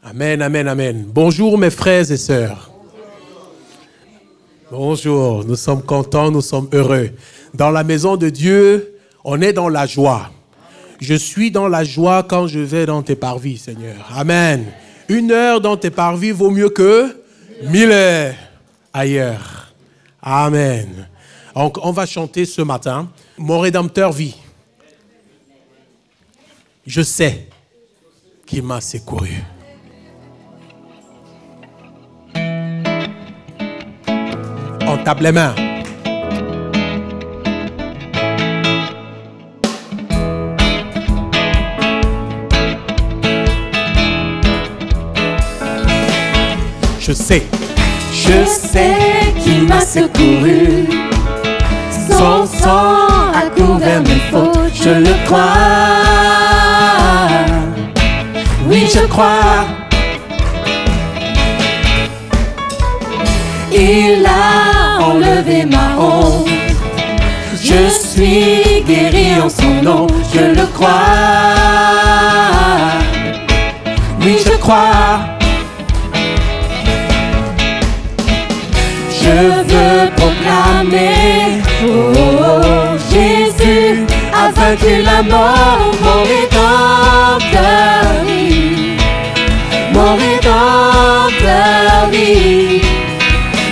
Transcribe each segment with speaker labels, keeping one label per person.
Speaker 1: Amen, amen, amen. Bonjour mes frères et sœurs. Bonjour, nous sommes contents, nous sommes heureux. Dans la maison de Dieu, on est dans la joie. Je suis dans la joie quand je vais dans tes parvis, Seigneur. Amen. 1 heure dans tes parvis vaut mieux que 1000 heures ailleurs. Amen. Donc, on va chanter ce matin. Mon Rédempteur vit. Je sais qu'il m'a secouru. On tape les mains. Je sais
Speaker 2: qu'il m'a secouru. Son sang a couvert mes fautes, je le crois. Oui, je crois. Il a enlevé ma honte. Je suis guéri en son nom, je le crois. Oui, je crois. Je veux proclamer, oh, Jésus a vaincu la mort, mon Rédempteur vit, mon Rédempteur vit,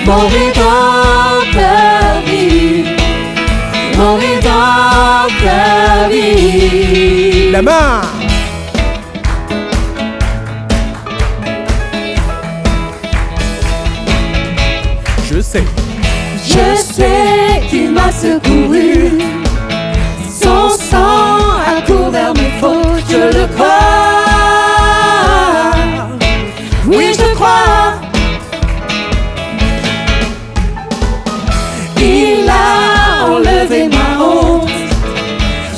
Speaker 2: mon Rédempteur vit, mon Rédempteur vit.
Speaker 1: Les mains.
Speaker 2: Je sais qu'il m'a secouru. Son sang a couvert mes fautes, je le crois. Oui, je crois. Il a enlevé ma honte.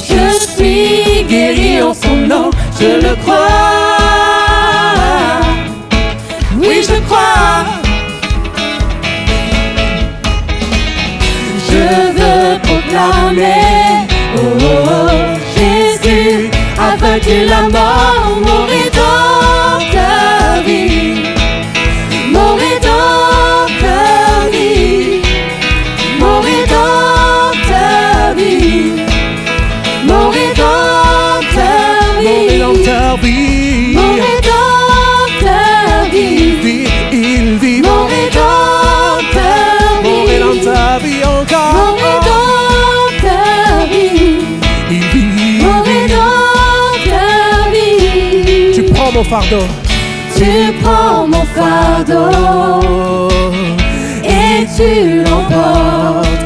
Speaker 2: Je suis guéri en son nom, je le crois. Oui, je crois. Je veux proclamer, oh, Jésus a vaincu la mort, mon Rédempteur vit, mon Rédempteur vit, mon Rédempteur vit, mon Rédempteur vit,
Speaker 1: Mon Rédempteur vit,
Speaker 2: mon Rédempteur vit,
Speaker 1: il vit,
Speaker 2: mon Rédempteur vit,
Speaker 1: mon Rédempteur vit encore.
Speaker 2: mon Rédempteur vit,
Speaker 1: Il vit,
Speaker 2: mon Rédempteur vit.
Speaker 1: Tu prends mon fardeau.
Speaker 2: Tu prends mon fardeau et tu l'emportes.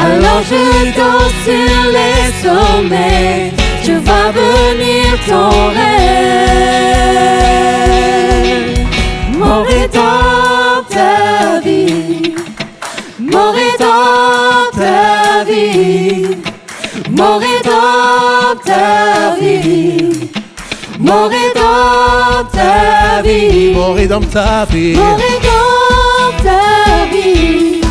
Speaker 2: Alors je danse sur les sommets, je vois venir ton règne. Mon Rédempteur vit, mon Rédempteur vit, mon Rédempteur vit, mon Rédempteur vit,
Speaker 1: Mon Rédempteur vit,
Speaker 2: mon Rédempteur vit,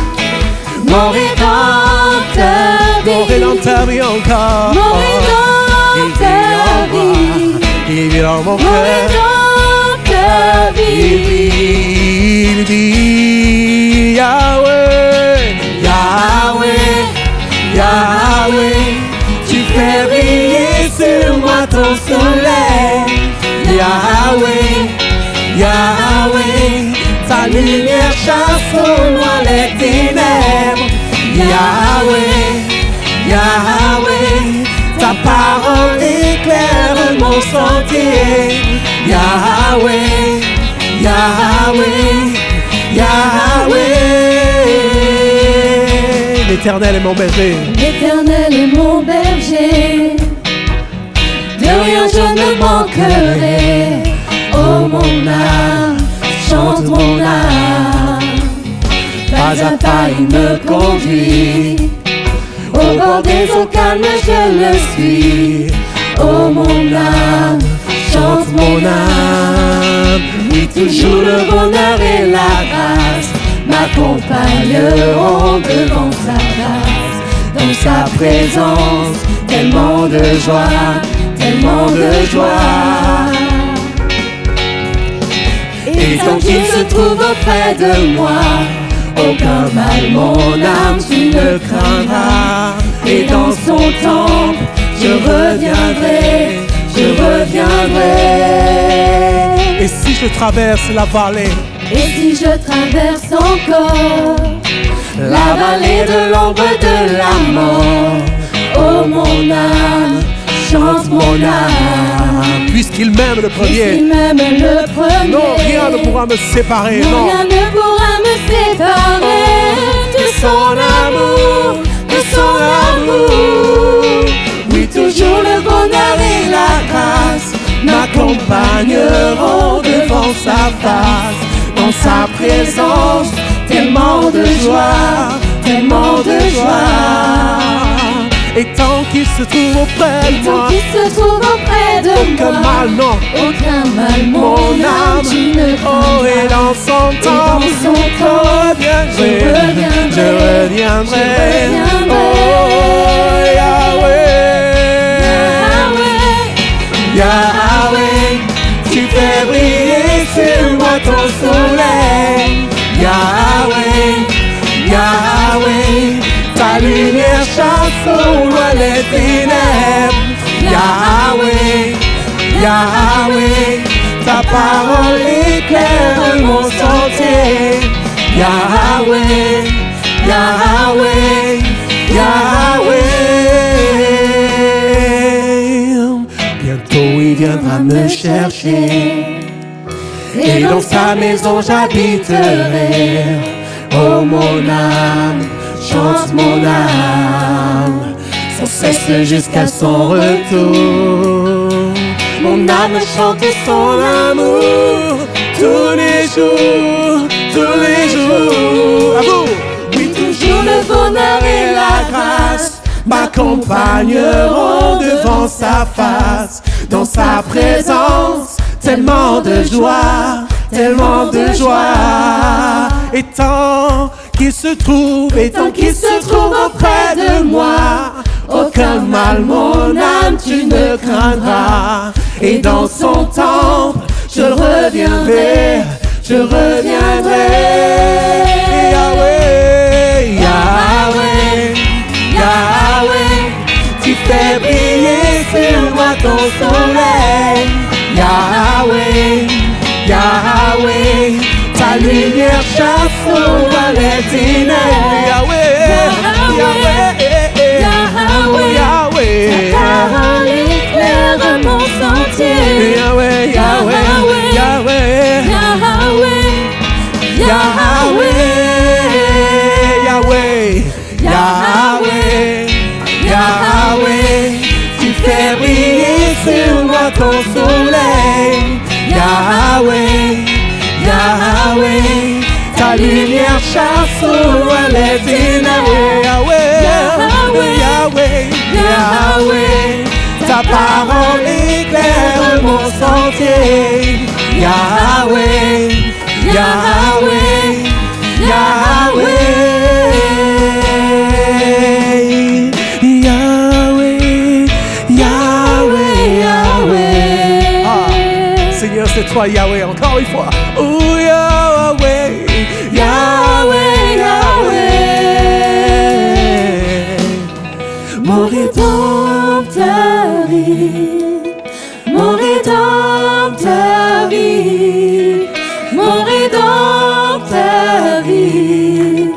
Speaker 2: mon Rédempteur vit,
Speaker 1: mon Rédempteur vit encore.
Speaker 2: mon Rédempteur vit,
Speaker 1: Il vit dans mon
Speaker 2: mon
Speaker 1: cœur.
Speaker 2: Rédempteur vit.
Speaker 1: Il vit, Yahweh,
Speaker 2: Yahweh, Yahweh, tu fais briller sur moi ton soleil. Yahweh, Yahweh, ta lumière chasse au loin les ténèbres. Yahweh, Yahweh, ta parole éclaire mon sentier. Yahweh, Yahweh, Yahweh.
Speaker 1: l'Éternel est mon berger.
Speaker 2: L'Éternel est mon berger, de rien je ne manquerai. Oh mon âme, chante mon âme, pas à pas il me conduit. Au bord des eaux calmes je le suis. Oh mon âme, chante mon âme. Oui, toujours le bonheur et la grâce m'accompagneront devant sa face. Dans sa présence, tellement de joie, tellement de joie. Et tant qu'il se trouve auprès de moi, aucun mal, mon âme, tu ne craindras. Et dans son temple, je reviendrai, je reviendrai.
Speaker 1: Et si je traverse la vallée,
Speaker 2: et si je traverse encore la vallée de l'ombre de la mort, oh mon âme, chante mon âme.
Speaker 1: puisqu'il m'aime le premier,
Speaker 2: puisqu'il m'aime le premier,
Speaker 1: non, rien ne pourra me séparer, non.
Speaker 2: Rien ne pourra me séparer de son amour, de son amour. Oui, toujours le bonheur et la grâce m'accompagneront devant sa face. Dans sa présence, tellement de joie, tellement de joie.
Speaker 1: Et tant qu'il se trouve auprès de moi,
Speaker 2: tant qu'il se trouve auprès de
Speaker 1: aucun
Speaker 2: moi,
Speaker 1: mal, non,
Speaker 2: aucun mal, mon âme, tu ne
Speaker 1: oh, et dans son temps, je reviendrai, je reviendrai, oh, Yahweh, Yahweh, tu fais briller sur moi ton soleil, Yahweh, Yahweh, ta lumière chasse au loin les ténèbres, Yahweh, Yahweh, ta parole éclaire mon sentier, Yahweh, Yahweh, Yahweh. Bientôt il viendra me chercher, et dans sa maison j'habiterai. Oh mon âme, chante mon âme, sans cesse jusqu'à son retour. Mon âme chante son amour, tous les jours, tous les jours. À vous. Oui, toujours le bonheur et la grâce m'accompagneront devant sa face. Dans sa présence, tellement de joie, tellement de joie. Et tant qu'il se trouve, et tant qu'il se trouve auprès de moi, aucun mal, mon âme, tu ne craindras. Et dans son temple, je reviendrai, je reviendrai. Yahweh, Yahweh, Yahweh, tu fais briller sur moi ton soleil. Yahweh, Yahweh, ta lumière chasse au loin les ténèbres. Yahweh, Yahweh, Yahweh, Yahweh, ta parole éclaire mon sentier. Yahweh, Yahweh, Yahweh, Yahweh, Yahweh, Yahweh, Yahweh, Yahweh, tu fais briller sur moi ton soleil. Yahweh, Yahweh, ta lumière chasse au loin les ténèbres. Yahweh, Yahweh, Yahweh, ta parole éclaire mon sentier. Yahweh, Yahweh, Yahweh, Yahweh, Yahweh, Yahweh. Ah, Seigneur, c'est toi Yahweh, encore une fois. Oh Yahweh, Yahweh, Yahweh. Mon rédempteur vit, mon rédempteur vit, mon rédempteur vit,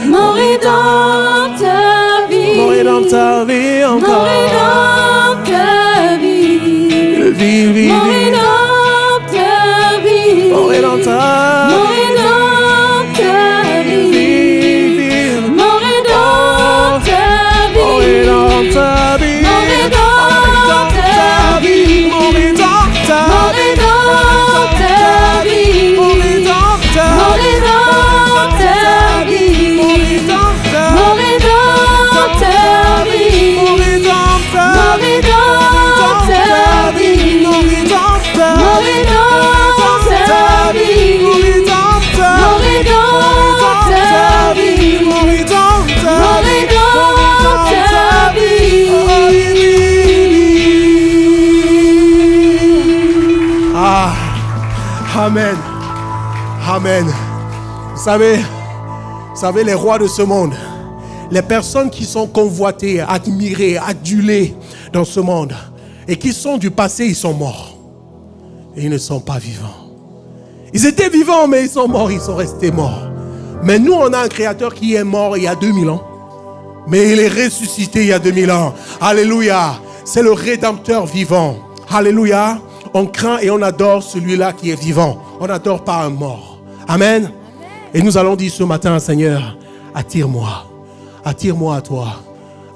Speaker 1: mon rédempteur vit, mon rédempteur vit encore, mon rédempteur vit, mon rédempteur vit, mon rédempteur, mon rédempteur vit, mon rédempteur vit, mon rédempteur vit, mon rédempteur vit, mon rédempteur, mon rédempteur vit, mon rédempteur, mon rédempteur vit, mon rédempteur, mon rédempteur vit, mon rédempteur, mon rédempteur vit, mon rédempteur, mon rédempteur vit, mon rédempteur, mon rédempteur vit, mon rédempteur, mon rédempteur vit. Ah, Amen. Amen. Vous savez, les rois de ce monde, les personnes qui sont convoitées, admirées, adulées dans ce monde et qui sont du passé, ils sont morts. Et ils ne sont pas vivants. Ils étaient vivants, mais ils sont morts, ils sont restés morts. Mais nous, on a un créateur qui est mort il y a 2000 ans. Mais il est ressuscité il y a 2000 ans. Alléluia. C'est le Rédempteur vivant. Alléluia. On craint et on adore celui-là qui est vivant. On n'adore pas un mort. Amen. Amen. Et nous allons dire ce matin, Seigneur, attire-moi. Attire-moi à toi.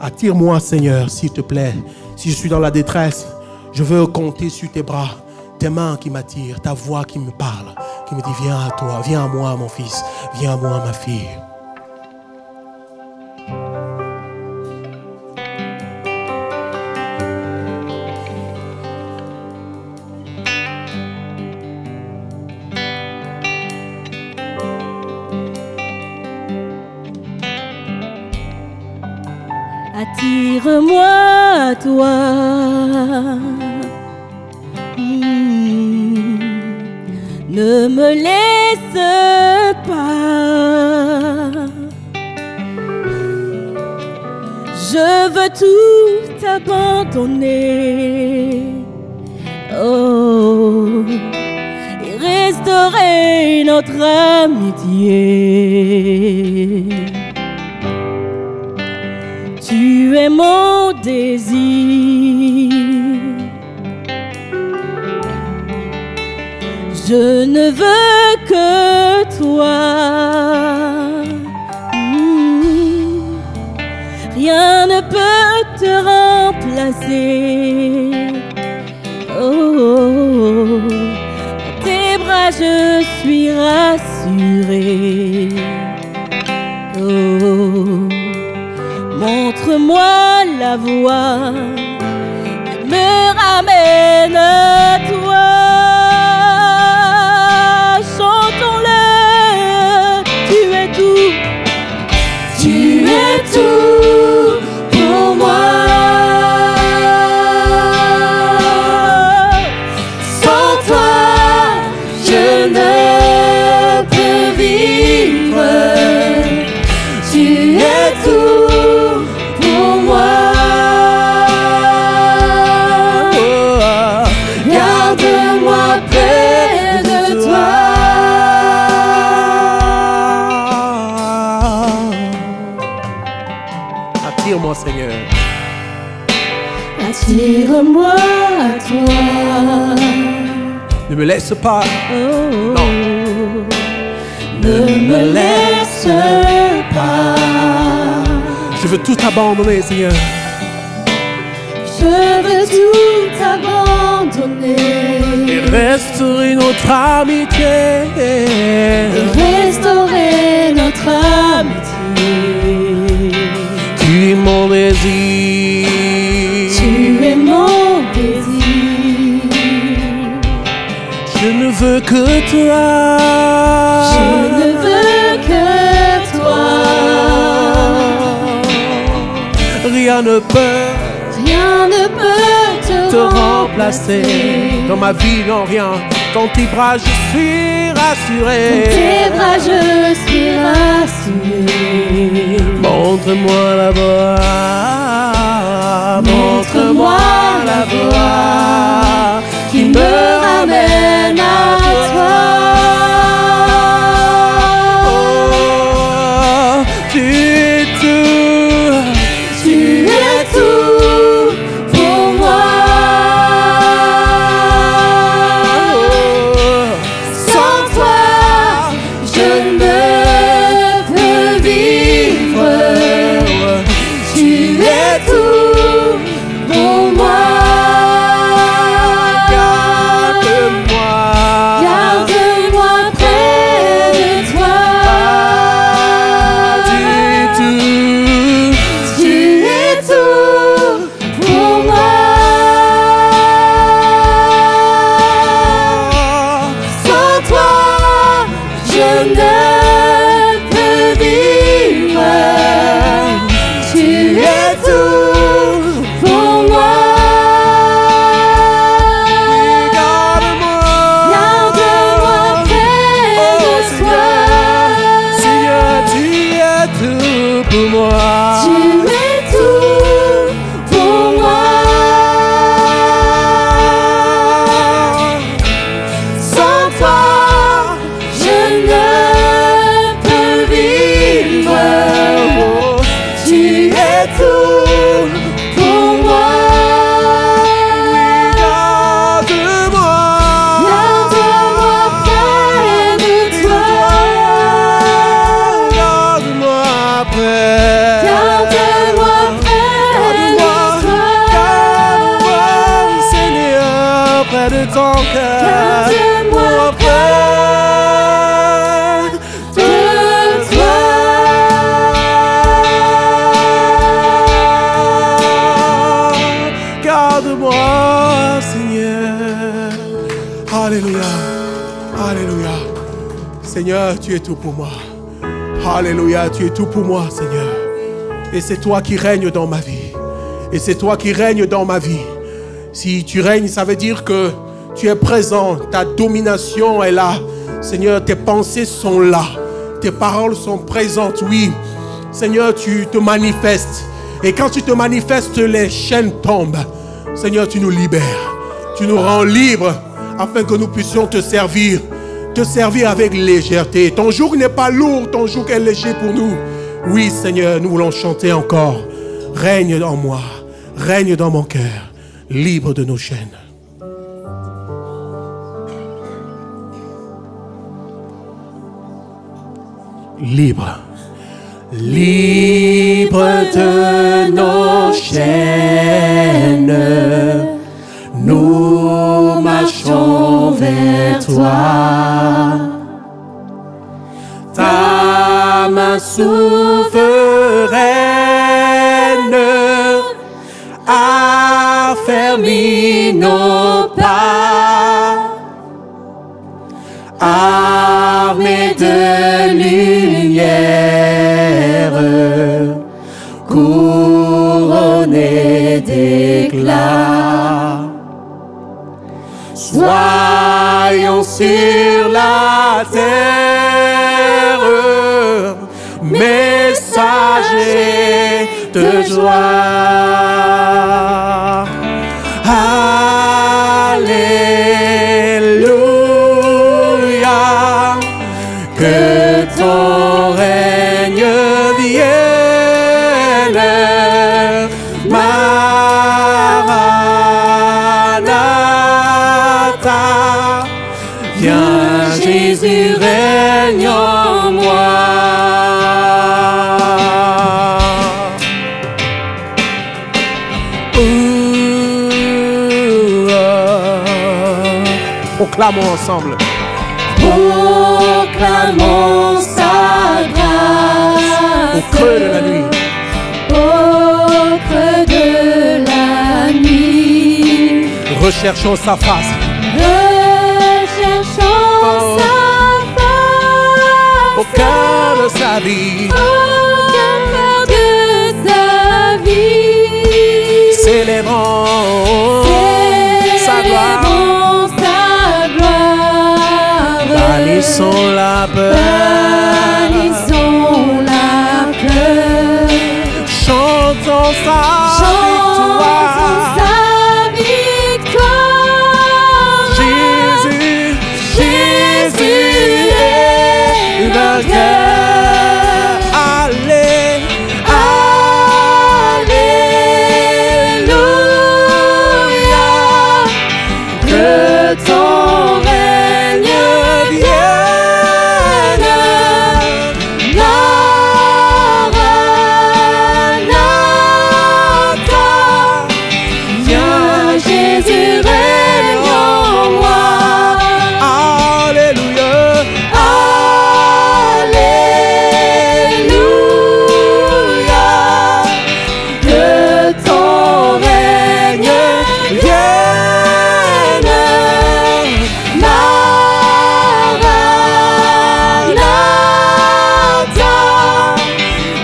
Speaker 1: Attire-moi, Seigneur, s'il te plaît. Si je suis dans la détresse, je veux compter sur tes bras, tes mains qui m'attirent, ta voix qui me parle, qui me dit, viens à toi, viens à moi, mon fils, viens à moi, ma fille.
Speaker 2: Attire-moi à toi. Ne me laisse pas. Je veux tout abandonner. Oh, et restaurer notre amitié. Tu es mon désir. Je ne veux que toi. Rien ne peut te remplacer. Oh, dans tes bras je suis rassurée. Oh, montre-moi la voie qui me ramène à toi. Chantons-le, tu es tout. Tu es tout pour moi. Sans toi, je ne peux vivre. Tu es tout pour moi. Garde-moi près de toi.
Speaker 1: Attire-moi, Seigneur.
Speaker 2: Attire-moi à toi.
Speaker 1: Ne me laisse pas.
Speaker 2: Oh,
Speaker 1: Non.
Speaker 2: ne me laisse pas.
Speaker 1: Je veux tout abandonner, Seigneur.
Speaker 2: Je veux tout abandonner.
Speaker 1: Et restaurer notre amitié.
Speaker 2: Et restaurer notre amitié.
Speaker 1: Tu es mon désir.
Speaker 2: Tu es mon désir.
Speaker 1: Je ne veux que toi.
Speaker 2: Je ne veux que toi.
Speaker 1: Rien ne peut
Speaker 2: te
Speaker 1: remplacer. Dans ma vie, non, rien. Dans tes bras, je suis rassuré.
Speaker 2: Dans tes bras, je suis rassuré.
Speaker 1: Montre-moi la voie. Montre-moi la voie qui me ramène à toi. Oh, tu es tout.
Speaker 2: Tu es tout pour moi. Sans toi, je ne peux vivre. Tu es tout pour moi.
Speaker 1: moi.
Speaker 2: Tu es tout pour moi. Sans toi, je ne peux vivre. Tu es tout pour moi.
Speaker 1: Garde-moi.
Speaker 2: Garde-moi près de toi.
Speaker 1: Garde-moi près.
Speaker 2: Garde-moi près de toi.
Speaker 1: Garde-moi, Seigneur, près de ton cœur.
Speaker 2: Garde-moi
Speaker 1: près
Speaker 2: de toi.
Speaker 1: Garde-moi, Seigneur. Alléluia. Alléluia. Seigneur, tu es tout pour moi. Alléluia, tu es tout pour moi, Seigneur. Et c'est toi qui règnes dans ma vie. Et c'est toi qui règnes dans ma vie. Si tu règnes, ça veut dire que tu es présent. Ta domination est là. Seigneur, tes pensées sont là. Tes paroles sont présentes, oui. Seigneur, tu te manifestes. Et quand tu te manifestes, les chaînes tombent. Seigneur, tu nous libères. Tu nous rends libres afin que nous puissions te servir avec légèreté. Ton joug n'est pas lourd, ton joug est léger pour nous. Oui, Seigneur, nous voulons chanter encore. Règne en moi, règne dans mon cœur, libre de nos chaînes. Libre. Libre de nos chaînes, nous marchons vers toi. Ta main souveraine affermit nos pas, armés de lumière, couronnés d'éclat. Soyons sur la terre, messagers de joie. Alléluia, que ton règne vienne. Maranatha, viens Jésus, règne en moi. Proclamons ensemble.
Speaker 2: Proclamons sa grâce
Speaker 1: Au creux de la nuit.
Speaker 2: au creux de la nuit.
Speaker 1: Recherchons sa face.
Speaker 2: Recherchons sa face
Speaker 1: Au cœur de sa vie.
Speaker 2: au cœur de sa vie.
Speaker 1: Célébrons sa gloire. Bannissons la peur.
Speaker 2: Bannissons la peur.
Speaker 1: Chantons sa victoire. Jésus, Jésus est vainqueur. Alléluia. Que ton règne vienne. Maranatha, viens Jésus, règne en moi. Alléluia. Alléluia. Que ton règne vienne. Maranatha,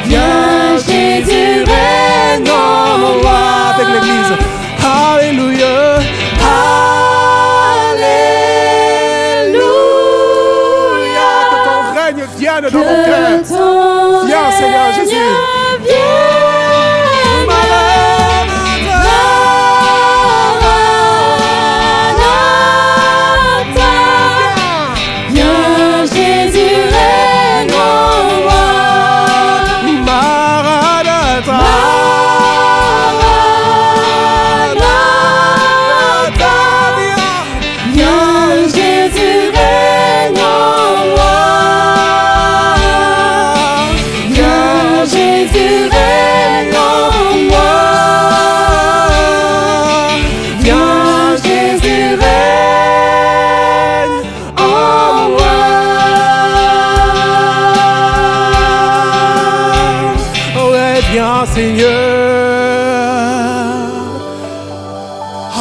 Speaker 1: viens Jésus, règne en moi. Avec l'église. Alléluia. Alléluia. Que ton règne vienne dans mon cœur. Viens, Seigneur Jésus.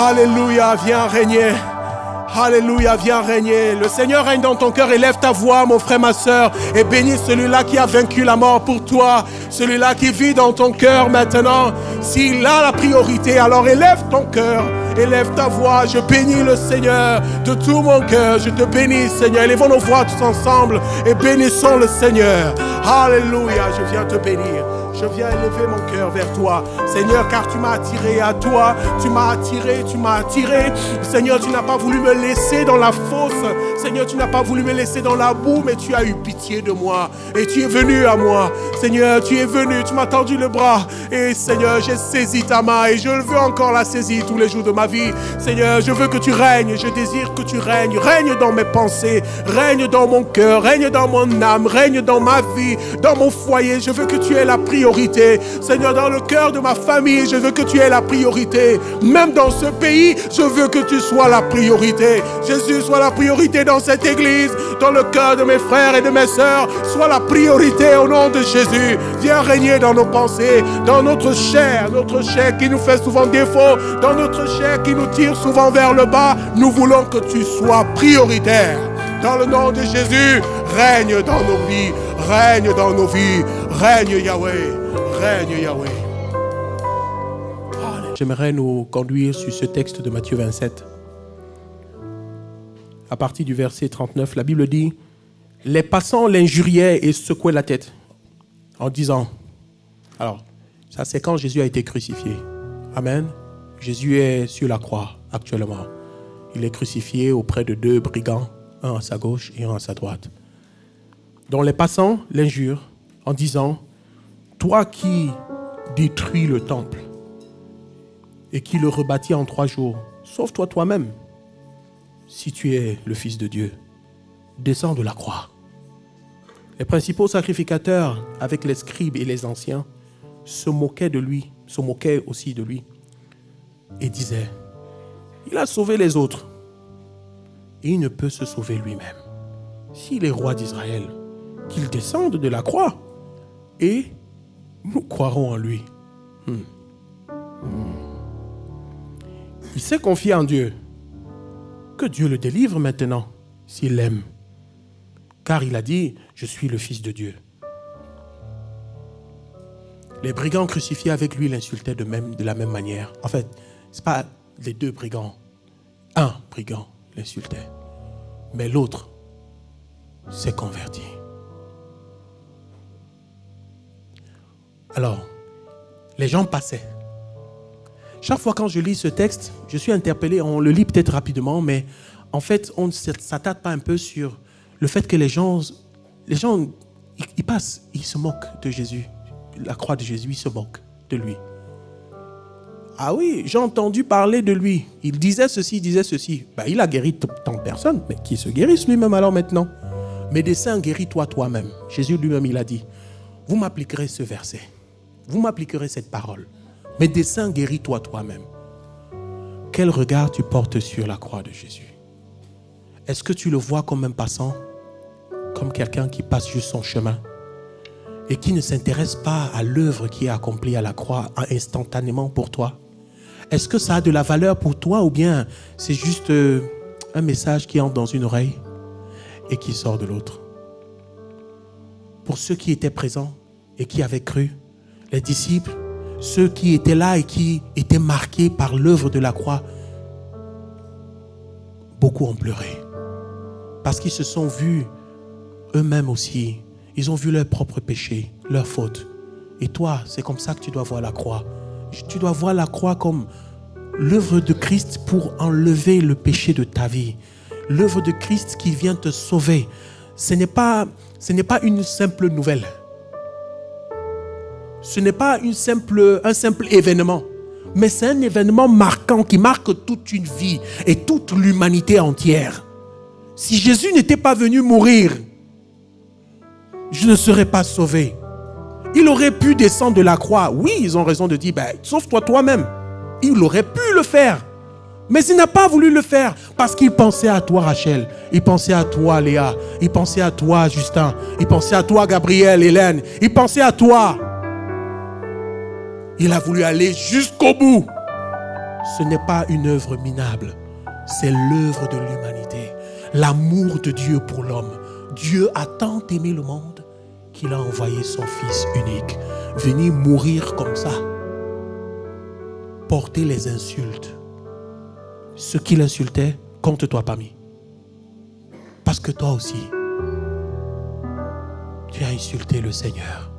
Speaker 1: Alléluia, viens régner. Alléluia, viens régner. Le Seigneur règne dans ton cœur. Élève ta voix, mon frère, ma soeur, et bénis celui-là qui a vaincu la mort pour toi. Celui-là qui vit dans ton cœur maintenant. S'il a la priorité, alors élève ton cœur. Élève ta voix. Je bénis le Seigneur de tout mon cœur. Je te bénis, Seigneur. Élevons nos voix tous ensemble et bénissons le Seigneur. Alléluia, je viens te bénir. Je viens élever mon cœur vers toi, Seigneur, car tu m'as attiré à toi. Tu m'as attiré, tu m'as attiré. Seigneur, tu n'as pas voulu me laisser dans la fosse. Seigneur, tu n'as pas voulu me laisser dans la boue, mais tu as eu pitié de moi. Et tu es venu à moi. Seigneur, tu es venu, tu m'as tendu le bras. Et Seigneur, j'ai saisi ta main et je veux encore la saisir tous les jours de ma vie. Seigneur, je veux que tu règnes. Je désire que tu règnes. Règne dans mes pensées. Règne dans mon cœur. Règne dans mon âme. Règne dans ma vie, dans mon foyer. Je veux que tu aies la priorité. Seigneur, dans le cœur de ma famille, je veux que tu aies la priorité. Même dans ce pays, je veux que tu sois la priorité. Jésus, sois la priorité dans cette église, dans le cœur de mes frères et de mes sœurs. Sois la priorité au nom de Jésus. Viens régner dans nos pensées, dans notre chair qui nous fait souvent défaut, dans notre chair qui nous tire souvent vers le bas. Nous voulons que tu sois prioritaire. Dans le nom de Jésus, règne dans nos vies, règne dans nos vies, règne Yahweh, règne Yahweh. J'aimerais nous conduire sur ce texte de Matthieu 27. À partir du verset 39, la Bible dit: les passants l'injuriaient et secouaient la tête en disant... Alors, ça c'est quand Jésus a été crucifié. Amen. Jésus est sur la croix actuellement. Il est crucifié auprès de deux brigands, un à sa gauche et un à sa droite. Dont les passants l'injurent en disant: toi qui détruis le temple et qui le rebâtis en 3 jours, sauve-toi toi-même. Si tu es le Fils de Dieu, descends de la croix. Les principaux sacrificateurs, avec les scribes et les anciens, se moquaient de lui, se moquaient aussi de lui, et disaient: il a sauvé les autres, et il ne peut se sauver lui-même. S'il est roi d'Israël, qu'il descende de la croix, et nous croirons en lui. Il s'est confié en Dieu. Que Dieu le délivre maintenant, s'il l'aime. Car il a dit: je suis le Fils de Dieu. Les brigands crucifiés avec lui l'insultaient de la même manière. En fait, ce n'est pas les deux brigands. Un brigand l'insultait. Mais l'autre s'est converti. Alors, les gens passaient. Chaque fois quand je lis ce texte, je suis interpellé. On le lit peut-être rapidement, mais en fait, on ne s'attarde pas un peu sur le fait que les gens ils passent, ils se moquent de Jésus. La croix de Jésus, ils se moquent de lui. Ah oui, j'ai entendu parler de lui. Il disait ceci, il disait ceci. Ben, il a guéri tant de personnes, mais qui se guérissent lui-même alors maintenant. Médecin, guéris-toi toi-même. Jésus lui-même, il a dit: vous m'appliquerez ce verset. Vous m'appliquerez cette parole. Médecin, guéris-toi toi-même. Quel regard tu portes sur la croix de Jésus? Est-ce que tu le vois comme un passant? Comme quelqu'un qui passe juste son chemin et qui ne s'intéresse pas à l'œuvre qui est accomplie à la croix instantanément pour toi? Est-ce que ça a de la valeur pour toi ou bien c'est juste un message qui entre dans une oreille et qui sort de l'autre? Pour ceux qui étaient présents et qui avaient cru, les disciples, ceux qui étaient là et qui étaient marqués par l'œuvre de la croix, beaucoup ont pleuré parce qu'ils se sont vus eux-mêmes aussi. Ils ont vu leurs propres péchés, leurs fautes. Et toi, c'est comme ça que tu dois voir la croix. Tu dois voir la croix comme l'œuvre de Christ pour enlever le péché de ta vie. L'œuvre de Christ qui vient te sauver. Ce n'est pas une simple nouvelle. Ce n'est pas un simple événement. Mais c'est un événement marquant qui marque toute une vie et toute l'humanité entière. Si Jésus n'était pas venu mourir, je ne serais pas sauvé. Il aurait pu descendre de la croix. Oui, ils ont raison de dire, sauve-toi toi-même. Il aurait pu le faire. Mais il n'a pas voulu le faire parce qu'il pensait à toi, Rachel. Il pensait à toi, Léa. Il pensait à toi, Justin. Il pensait à toi, Gabriel, Hélène. Il pensait à toi. Il a voulu aller jusqu'au bout. Ce n'est pas une œuvre minable. C'est l'œuvre de l'humanité. L'amour de Dieu pour l'homme. Dieu a tant aimé le monde qu'il a envoyé son Fils unique. Venir mourir comme ça. Porter les insultes. Ce qu'il insultait, compte-toi parmi. Parce que toi aussi, tu as insulté le Seigneur.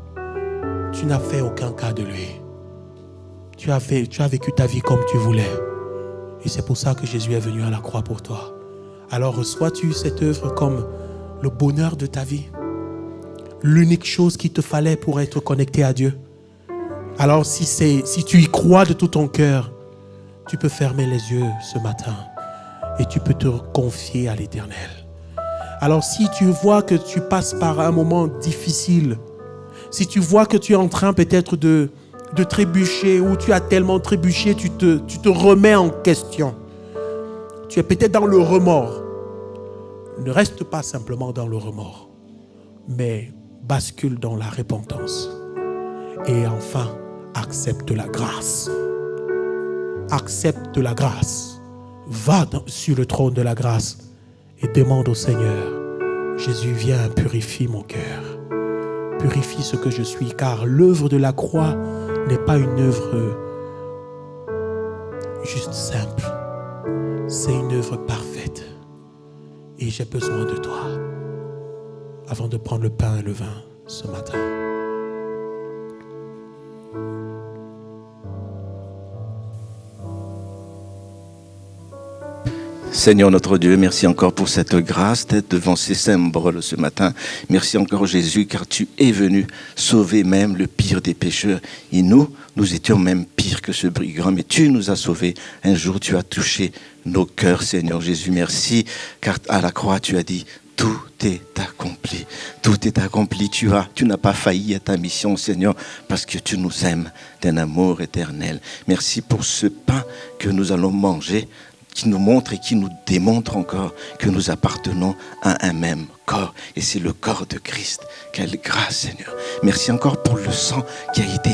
Speaker 1: Tu n'as fait aucun cas de lui. Tu as vécu ta vie comme tu voulais. Et c'est pour ça que Jésus est venu à la croix pour toi. Alors reçois-tu cette œuvre comme le bonheur de ta vie? L'unique chose qu'il te fallait pour être connecté à Dieu? Alors si tu y crois de tout ton cœur, tu peux fermer les yeux ce matin et tu peux te confier à l'Éternel. Alors si tu vois que tu passes par un moment difficile, si tu vois que tu es en train peut-être de trébucher ou tu as tellement trébuché, tu te remets en question. Tu es peut-être dans le remords. Ne reste pas simplement dans le remords, mais bascule dans la repentance. Et enfin, accepte la grâce. Accepte la grâce. Va sur le trône de la grâce et demande au Seigneur, Jésus, viens, purifie mon cœur. Purifie ce que je suis, car l'œuvre de la croix n'est pas une œuvre juste simple. C'est une œuvre parfaite. Et j'ai besoin de toi avant de prendre le pain et le vin ce matin.
Speaker 3: Seigneur notre Dieu, merci encore pour cette grâce d'être devant ces symboles ce matin. Merci encore Jésus, car tu es venu sauver même le pire des pécheurs. Et nous étions même pires que ce brigand, mais tu nous as sauvés. Un jour, tu as touché nos cœurs, Seigneur Jésus. Merci, car à la croix, tu as dit, tout est accompli. Tout est accompli. Tu n'as pas failli à ta mission, Seigneur, parce que tu nous aimes d'un amour éternel. Merci pour ce pain que nous allons manger, qui nous montre et qui nous démontre encore que nous appartenons à un même corps. Et c'est le corps de Christ. Quelle grâce, Seigneur. Merci encore pour le sang qui a été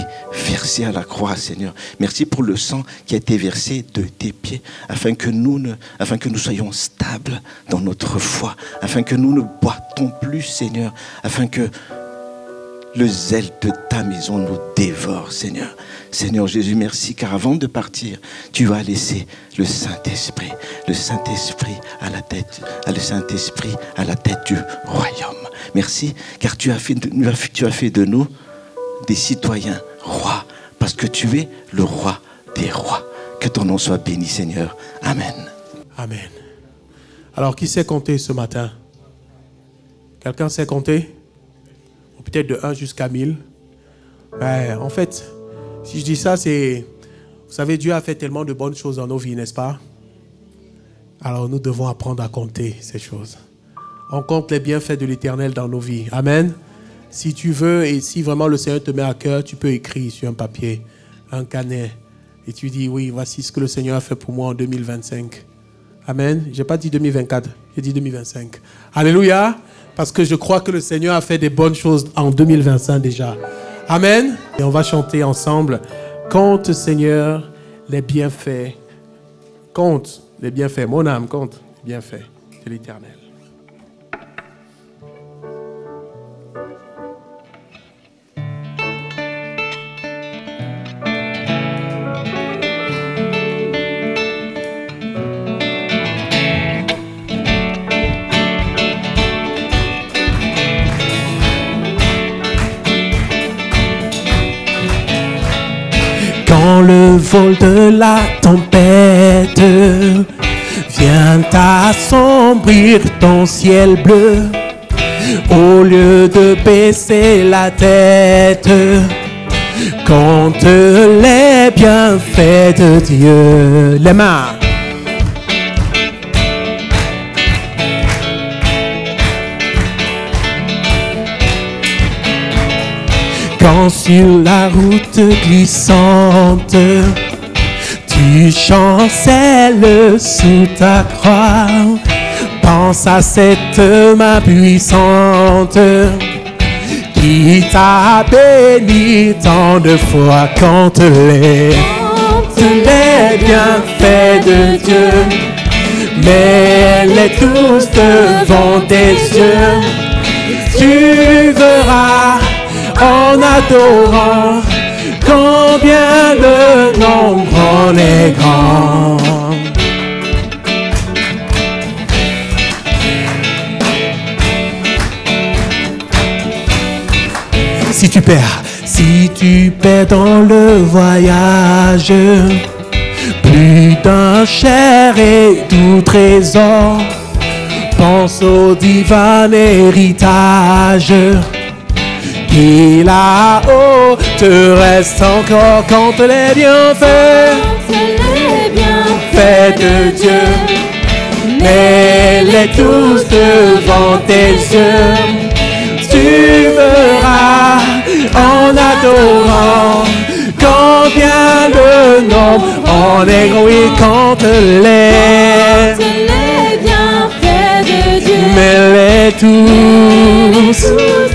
Speaker 3: versé à la croix, Seigneur. Merci pour le sang qui a été versé de tes pieds, afin que nous soyons stables dans notre foi, afin que nous ne boitons plus, Seigneur, afin que le zèle de ta maison nous dévore, Seigneur. Seigneur Jésus, merci, car avant de partir, tu as laissé le Saint-Esprit à la tête du royaume. Merci, car tu as fait de nous des citoyens rois, parce que tu es le roi des rois. Que ton nom soit béni, Seigneur. Amen.
Speaker 1: Amen. Alors, qui sait compter ce matin? Quelqu'un sait compter? Peut-être de 1 jusqu'à 1000. En fait, si je dis ça, c'est... Vous savez, Dieu a fait tellement de bonnes choses dans nos vies, n'est-ce pas? Alors, nous devons apprendre à compter ces choses. On compte les bienfaits de l'Éternel dans nos vies. Amen. Si tu veux, et si vraiment le Seigneur te met à cœur, tu peux écrire sur un papier, un carnet, et tu dis, oui, voici ce que le Seigneur a fait pour moi en 2025. Amen. Je n'ai pas dit 2024, j'ai dit 2025. Alléluia. Parce que je crois que le Seigneur a fait des bonnes choses en 2025 déjà. Amen. Et on va chanter ensemble. Compte, Seigneur, les bienfaits. Compte les bienfaits. Mon âme, compte les bienfaits de l'Éternel. vol de la tempête vient assombrir ton ciel bleu. Au lieu de baisser la tête, compte les bienfaits de Dieu. Les mains. Quand sur la route glissante, tu chancelles sous ta croix, pense à cette main puissante qui t'a béni tant de fois. Compte les bienfaits de Dieu, mets-les tous devant tes yeux. Tu verras en adorant combien le nombre en est grand. Si tu perds dans le voyage plus d'un cher et doux trésor, pense au divin héritage qui là-haut te reste encore. Compte les bienfaits de Dieu, mets-les tous devant tes yeux. Tu verras en adorant combien le nombre en est grand. Oui, compte les
Speaker 2: bienfaits de Dieu,
Speaker 1: mets-les tous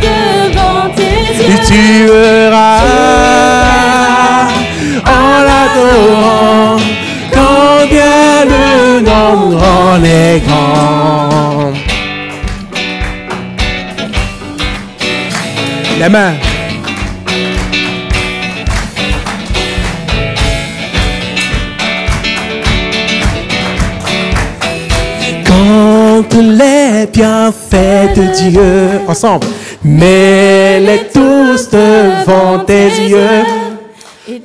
Speaker 2: devant tes yeux.
Speaker 1: Tu verras en adorant combien le nombre en est grand. Les mains. Compte les bienfaits de Dieu. Ensemble. Mets-les tous devant tes yeux.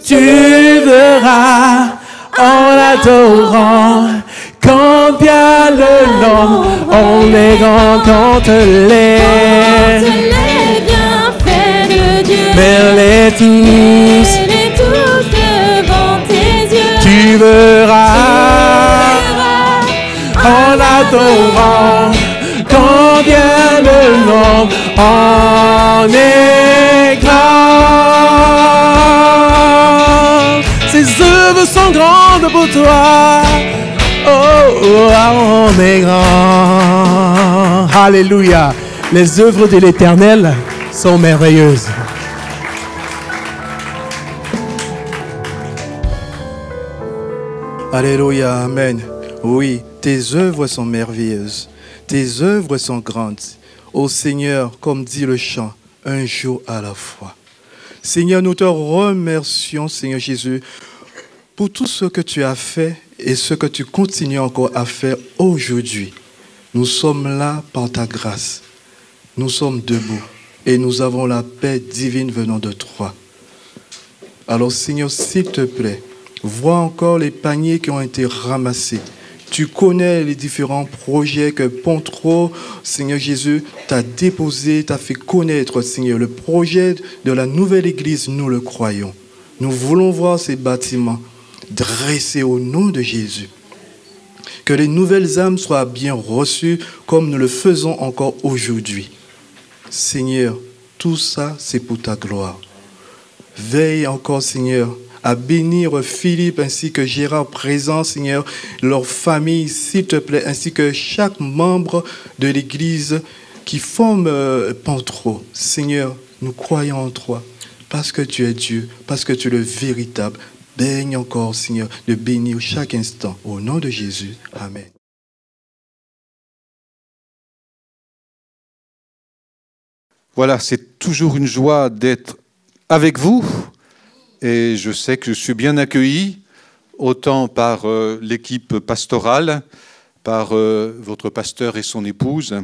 Speaker 1: Tu verras en adorant combien le nom on est grand. Compte les mets-les tous
Speaker 2: devant tes yeux.
Speaker 1: Tu verras en adorant combien le nom en est grand. Ses œuvres sont grandes pour toi. Oh, on est grand. Alléluia. Les œuvres de l'Éternel sont merveilleuses.
Speaker 4: Alléluia, amen. Oui, tes œuvres sont merveilleuses. Tes œuvres sont grandes. Ô Seigneur, comme dit le chant, un jour à la fois. Seigneur, nous te remercions, Seigneur Jésus, pour tout ce que tu as fait et ce que tu continues encore à faire aujourd'hui. Nous sommes là par ta grâce. Nous sommes debout et nous avons la paix divine venant de toi. Alors Seigneur, s'il te plaît, vois encore les paniers qui ont été ramassés. Tu connais les différents projets que Pontreau, Seigneur Jésus, t'a déposé, t'a fait connaître, Seigneur. Le projet de la nouvelle église, nous le croyons. Nous voulons voir ces bâtiments dressés au nom de Jésus. Que les nouvelles âmes soient bien reçues comme nous le faisons encore aujourd'hui. Seigneur, tout ça, c'est pour ta gloire. Veille encore, Seigneur, à bénir Philippe ainsi que Gérard présent, Seigneur, leur famille, s'il te plaît, ainsi que chaque membre de l'Église qui forme Pontreau. Seigneur, nous croyons en toi, parce que tu es Dieu, parce que tu es le véritable. Baigne encore, Seigneur, de bénir chaque instant. Au nom de Jésus, amen.
Speaker 5: Voilà, c'est toujours une joie d'être avec vous. Et je sais que je suis bien accueilli, autant par l'équipe pastorale, par votre pasteur et son épouse,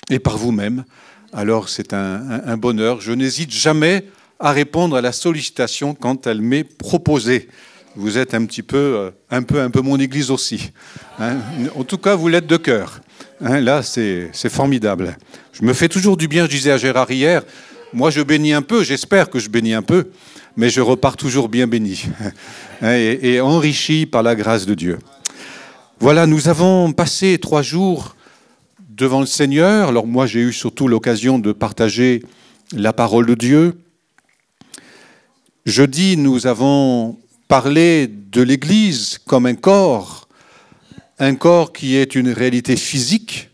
Speaker 5: et par vous-même. Alors c'est un bonheur. Je n'hésite jamais à répondre à la sollicitation quand elle m'est proposée. vous êtes un peu mon église aussi. Hein. En tout cas, vous l'êtes de cœur. Hein, là, c'est formidable. Je me fais toujours du bien, je disais à Gérard hier, moi je bénis un peu, j'espère que je bénis un peu, mais je repars toujours bien béni et enrichi par la grâce de Dieu. Voilà, nous avons passé 3 jours devant le Seigneur. Alors moi, j'ai eu surtout l'occasion de partager la parole de Dieu. Jeudi, nous avons parlé de l'Église comme un corps qui est une réalité physique,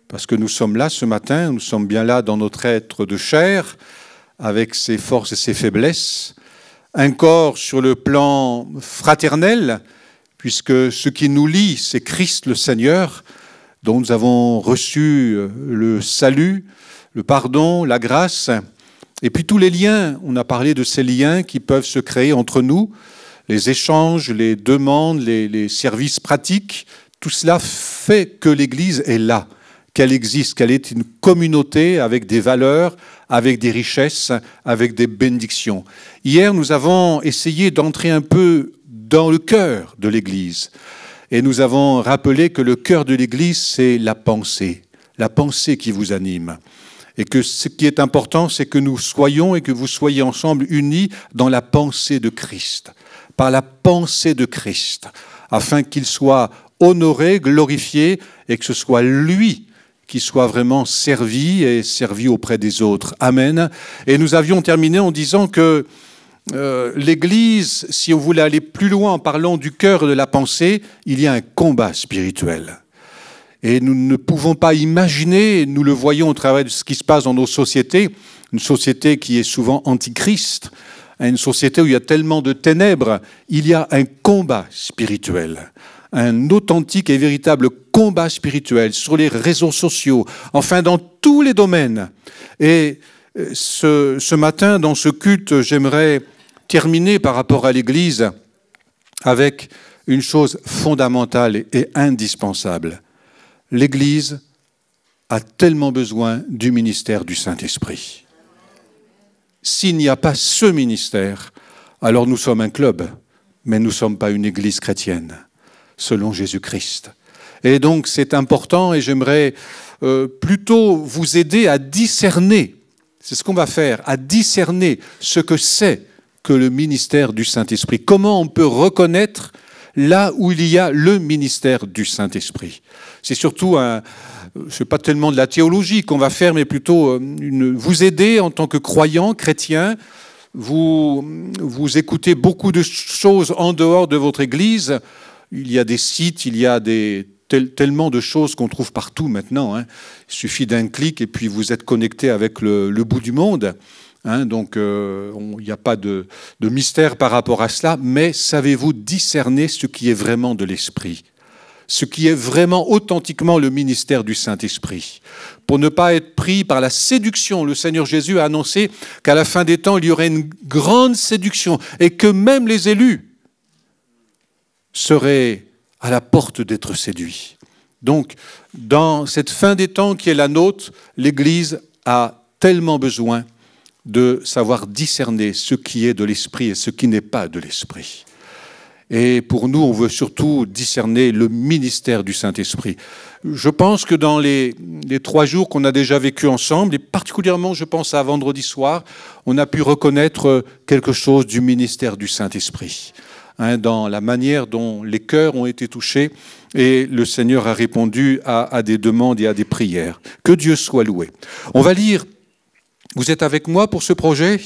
Speaker 5: parce que nous sommes là ce matin, nous sommes bien là dans notre être de chair, avec ses forces et ses faiblesses. Un corps sur le plan fraternel, puisque ce qui nous lie, c'est Christ le Seigneur, dont nous avons reçu le salut, le pardon, la grâce, et puis tous les liens. On a parlé de ces liens qui peuvent se créer entre nous, les échanges, les demandes, les services pratiques. Tout cela fait que l'Église est là, qu'elle existe, qu'elle est une communauté avec des valeurs, avec des richesses, avec des bénédictions. Hier, nous avons essayé d'entrer un peu dans le cœur de l'Église. Et nous avons rappelé que le cœur de l'Église, c'est la pensée qui vous anime. Et que ce qui est important, c'est que nous soyons et que vous soyez ensemble unis dans la pensée de Christ, par la pensée de Christ, afin qu'il soit honoré, glorifié, et que ce soit lui qui soit vraiment servi et servi auprès des autres. Amen. Et nous avions terminé en disant que l'Église, si on voulait aller plus loin en parlant du cœur de la pensée, il y a un combat spirituel. Et nous ne pouvons pas imaginer, nous le voyons au travers de ce qui se passe dans nos sociétés, une société qui est souvent antichrist, une société où il y a tellement de ténèbres, il y a un combat spirituel, un authentique et véritable combat spirituel sur les réseaux sociaux, enfin dans tous les domaines. Et ce matin, dans ce culte, j'aimerais terminer par rapport à l'Église avec une chose fondamentale et indispensable. L'Église a tellement besoin du ministère du Saint-Esprit. S'il n'y a pas ce ministère, alors nous sommes un club, mais nous ne sommes pas une Église chrétienne, selon Jésus-Christ. Et donc c'est important et j'aimerais plutôt vous aider à discerner, c'est ce qu'on va faire, à discerner ce que c'est que le ministère du Saint-Esprit. Comment on peut reconnaître là où il y a le ministère du Saint-Esprit. C'est surtout c'est pas tellement de la théologie qu'on va faire, mais plutôt vous aider en tant que croyant, chrétien. Vous écoutez beaucoup de choses en dehors de votre Église. Il y a des sites, il y a tellement de choses qu'on trouve partout maintenant. Hein. Il suffit d'un clic et puis vous êtes connecté avec le bout du monde. Hein, donc, il n'y a pas de mystère par rapport à cela, mais savez-vous discerner ce qui est vraiment de l'Esprit, ce qui est vraiment authentiquement le ministère du Saint-Esprit, pour ne pas être pris par la séduction. Le Seigneur Jésus a annoncé qu'à la fin des temps, il y aurait une grande séduction et que même les élus seraient à la porte d'être séduits. Donc, dans cette fin des temps qui est la nôtre, l'Église a tellement besoin de savoir discerner ce qui est de l'Esprit et ce qui n'est pas de l'Esprit. Et pour nous, on veut surtout discerner le ministère du Saint-Esprit. Je pense que dans les 3 jours qu'on a déjà vécu ensemble, et particulièrement, je pense à vendredi soir, on a pu reconnaître quelque chose du ministère du Saint-Esprit, hein, dans la manière dont les cœurs ont été touchés, et le Seigneur a répondu à des demandes et à des prières. Que Dieu soit loué. On va lire. Vous êtes avec moi pour ce projet ?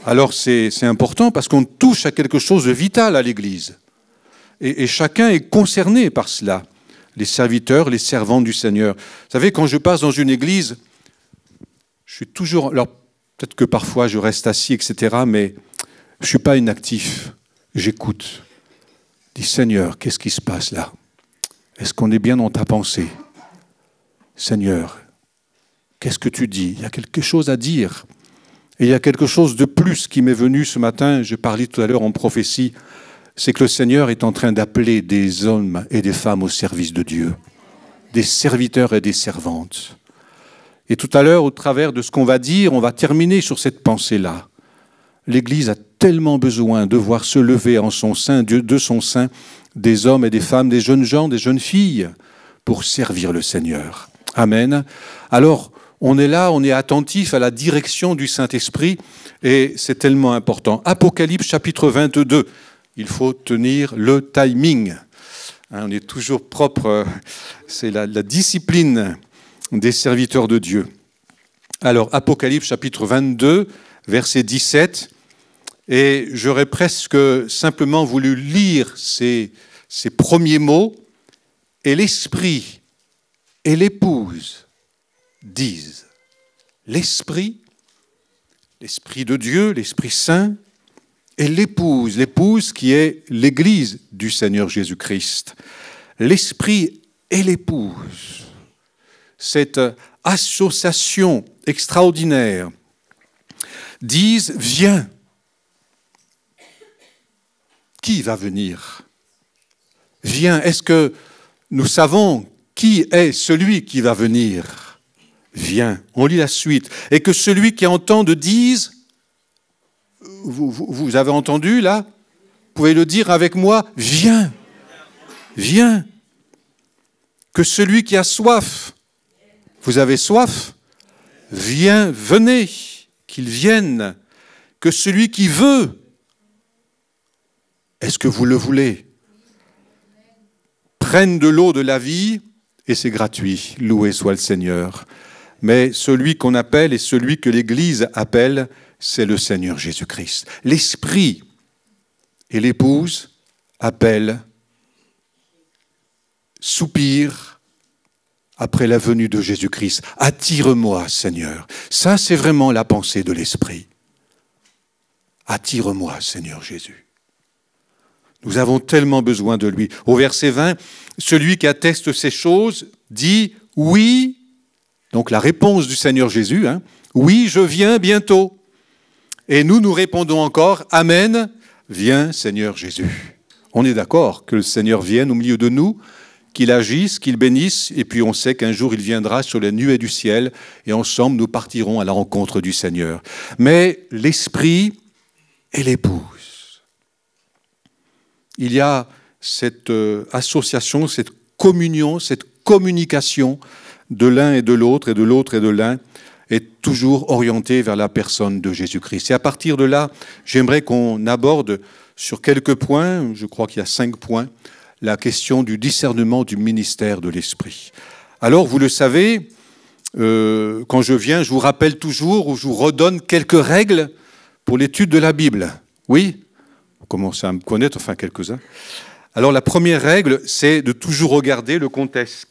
Speaker 5: Alors c'est important parce qu'on touche à quelque chose de vital à l'Église. Et chacun est concerné par cela. Les serviteurs, les servantes du Seigneur. Vous savez, quand je passe dans une église, je suis toujours... Alors peut-être que parfois je reste assis, etc., mais je ne suis pas inactif. J'écoute. Je dis, Seigneur, qu'est-ce qui se passe là ? Est-ce qu'on est bien dans ta pensée ? Seigneur, qu'est-ce que tu dis ? Il y a quelque chose à dire. Et il y a quelque chose de plus qui m'est venu ce matin, je parlais tout à l'heure en prophétie, c'est que le Seigneur est en train d'appeler des hommes et des femmes au service de Dieu, des serviteurs et des servantes. Et tout à l'heure, au travers de ce qu'on va dire, on va terminer sur cette pensée-là. L'Église a tellement besoin de voir se lever en son sein, de son sein, des hommes et des femmes, des jeunes gens, des jeunes filles, pour servir le Seigneur. Amen. Alors, on est là, on est attentif à la direction du Saint-Esprit, et c'est tellement important. Apocalypse chapitre 22, il faut tenir le timing. On est toujours propre, c'est la discipline des serviteurs de Dieu. Alors, Apocalypse chapitre 22, verset 17, et j'aurais presque simplement voulu lire ces premiers mots. Et l'Esprit et l'épouse disent. L'Esprit de Dieu, l'Esprit Saint, et l'épouse qui est l'Église du Seigneur Jésus-Christ. L'Esprit et l'épouse, cette association extraordinaire, disent « Viens ». Qui va venir? Viens. Est-ce que nous savons qui est celui qui va venir? Viens. On lit la suite. Et que celui qui entend dise, vous avez entendu là? Vous pouvez le dire avec moi, viens. Viens. Que celui qui a soif, vous avez soif? Viens, venez, qu'il vienne. Que celui qui veut, est-ce que vous le voulez? Prenne de l'eau de la vie, et c'est gratuit. Loué soit le Seigneur. Mais celui qu'on appelle et celui que l'Église appelle, c'est le Seigneur Jésus-Christ. L'Esprit et l'épouse appellent, soupirent après la venue de Jésus-Christ. Attire-moi, Seigneur. Ça, c'est vraiment la pensée de l'Esprit. Attire-moi, Seigneur Jésus. Nous avons tellement besoin de lui. Au verset 20, celui qui atteste ces choses dit « Oui ». Donc la réponse du Seigneur Jésus, « Oui, je viens bientôt ». Et nous répondons encore « Amen, viens Seigneur Jésus ». On est d'accord que le Seigneur vienne au milieu de nous, qu'il agisse, qu'il bénisse, et puis on sait qu'un jour il viendra sur les nuées du ciel, et ensemble nous partirons à la rencontre du Seigneur. Mais l'Esprit et l'épouse. Il y a cette association, cette communion, cette communication de l'un et de l'autre, et de l'autre et de l'un, est toujours orientée vers la personne de Jésus-Christ. Et à partir de là, j'aimerais qu'on aborde sur quelques points, je crois qu'il y a 5 points, la question du discernement du ministère de l'Esprit. Alors, vous le savez, quand je viens, je vous rappelle toujours, ou je vous redonne quelques règles pour l'étude de la Bible. Oui ? Vous commencez à me connaître, enfin quelques-uns. Alors la première règle, c'est de toujours regarder le contexte.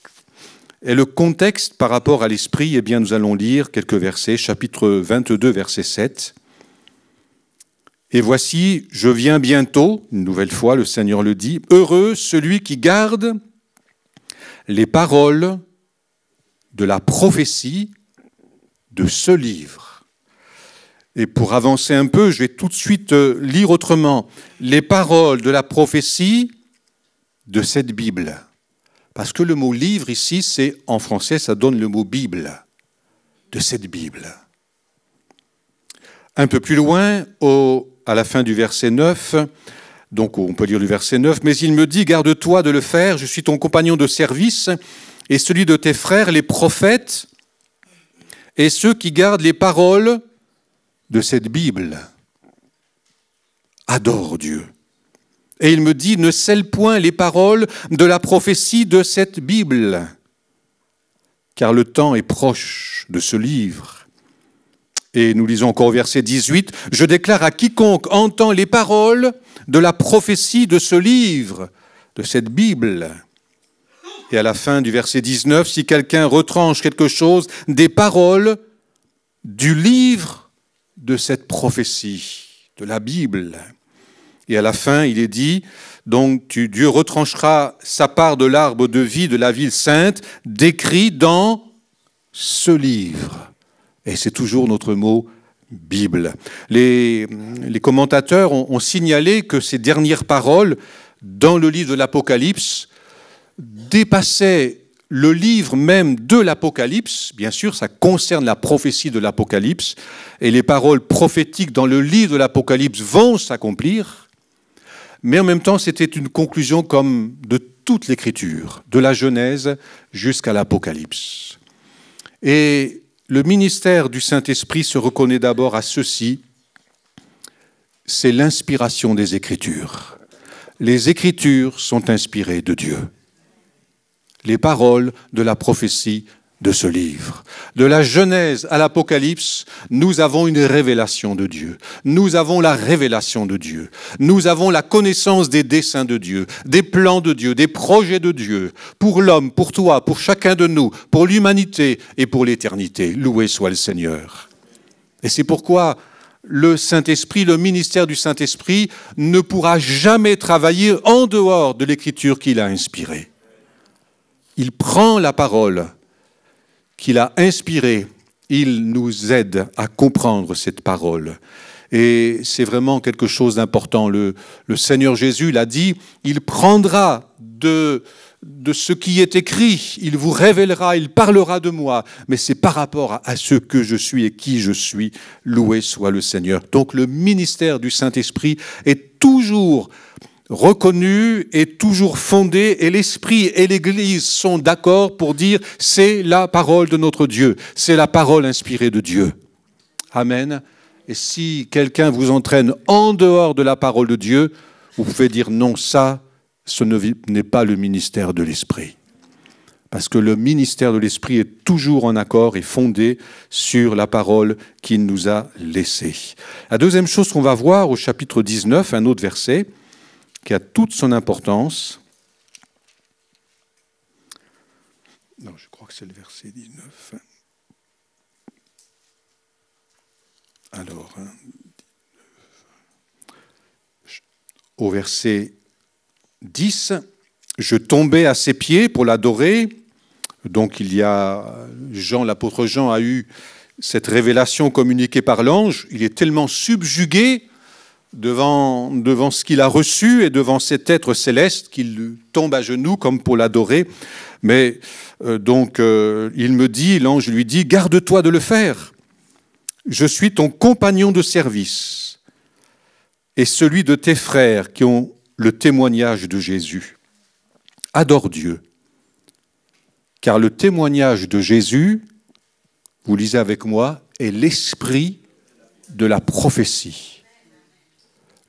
Speaker 5: Et le contexte par rapport à l'Esprit, eh bien nous allons lire quelques versets, chapitre 22, verset 7. « Et voici, je viens bientôt, une nouvelle fois, le Seigneur le dit, heureux celui qui garde les paroles de la prophétie de ce livre. » Et pour avancer un peu, je vais tout de suite lire autrement. Les paroles de la prophétie de cette Bible. Parce que le mot livre ici, c'est en français, ça donne le mot Bible. De cette Bible. Un peu plus loin, à la fin du verset 9, donc on peut lire le verset 9, « Mais il me dit, garde-toi de le faire, je suis ton compagnon de service, et celui de tes frères, les prophètes, et ceux qui gardent les paroles de cette Bible. Adore Dieu. Et il me dit, ne scelle point les paroles de la prophétie de cette Bible, car le temps est proche de ce livre. Et nous lisons encore au verset 18, « Je déclare à quiconque entend les paroles de la prophétie de ce livre, de cette Bible. » Et à la fin du verset 19, « Si quelqu'un retranche quelque chose des paroles du livre de cette prophétie, de la Bible. » Et à la fin, il est dit, donc Dieu retranchera sa part de l'arbre de vie de la ville sainte, décrit dans ce livre. Et c'est toujours notre mot Bible. Les commentateurs ont signalé que ces dernières paroles dans le livre de l'Apocalypse dépassaient le livre même de l'Apocalypse, bien sûr, ça concerne la prophétie de l'Apocalypse, et les paroles prophétiques dans le livre de l'Apocalypse vont s'accomplir, mais en même temps, c'était une conclusion comme de toute l'Écriture, de la Genèse jusqu'à l'Apocalypse. Et le ministère du Saint-Esprit se reconnaît d'abord à ceci, c'est l'inspiration des Écritures. Les Écritures sont inspirées de Dieu. Les paroles de la prophétie de ce livre. De la Genèse à l'Apocalypse, nous avons une révélation de Dieu. Nous avons la révélation de Dieu. Nous avons la connaissance des desseins de Dieu, des plans de Dieu, des projets de Dieu, pour l'homme, pour toi, pour chacun de nous, pour l'humanité et pour l'éternité. Loué soit le Seigneur. Et c'est pourquoi le Saint-Esprit, le ministère du Saint-Esprit ne pourra jamais travailler en dehors de l'écriture qu'il a inspirée. Il prend la parole qu'il a inspirée, il nous aide à comprendre cette parole. Et c'est vraiment quelque chose d'important. Le Seigneur Jésus l'a dit, il prendra de ce qui est écrit, il vous révélera, il parlera de moi, mais c'est par rapport à ce que je suis et qui je suis, loué soit le Seigneur. Donc le ministère du Saint-Esprit est toujours reconnu et toujours fondé, et l'Esprit et l'Église sont d'accord pour dire c'est la parole de notre Dieu, c'est la parole inspirée de Dieu. Amen. Et si quelqu'un vous entraîne en dehors de la parole de Dieu, vous pouvez dire non, ça, ce n'est pas le ministère de l'Esprit. Parce que le ministère de l'Esprit est toujours en accord et fondé sur la parole qu'il nous a laissée. La deuxième chose qu'on va voir au chapitre 19, un autre verset, qui a toute son importance. Non, je crois que c'est le verset 19. Alors, au verset 10, je tombais à ses pieds pour l'adorer. Donc l'apôtre Jean a eu cette révélation communiquée par l'ange. Il est tellement subjugué devant ce qu'il a reçu et devant cet être céleste qu'il tombe à genoux comme pour l'adorer. Mais l'ange lui dit, garde-toi de le faire. Je suis ton compagnon de service et celui de tes frères qui ont le témoignage de Jésus. Adore Dieu, car le témoignage de Jésus, vous lisez avec moi, est l'esprit de la prophétie.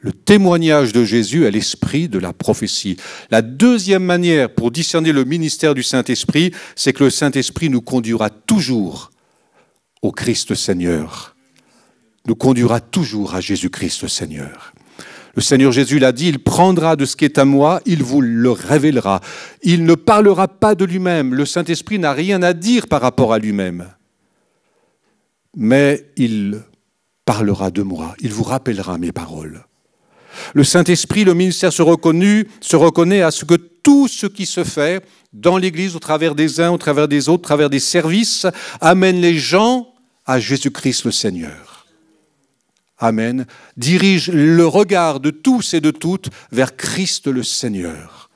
Speaker 5: Le témoignage de Jésus est l'esprit de la prophétie. La deuxième manière pour discerner le ministère du Saint-Esprit, c'est que le Saint-Esprit nous conduira toujours au Christ Seigneur. Nous conduira toujours à Jésus-Christ Seigneur. Le Seigneur Jésus l'a dit, il prendra de ce qui est à moi, il vous le révélera. Il ne parlera pas de lui-même. Le Saint-Esprit n'a rien à dire par rapport à lui-même. Mais il parlera de moi, il vous rappellera mes paroles. Le Saint-Esprit, le ministère se reconnaît à ce que tout ce qui se fait dans l'Église, au travers des uns, au travers des autres, au travers des services, amène les gens à Jésus-Christ le Seigneur. Amen. Dirige le regard de tous et de toutes vers Christ le Seigneur,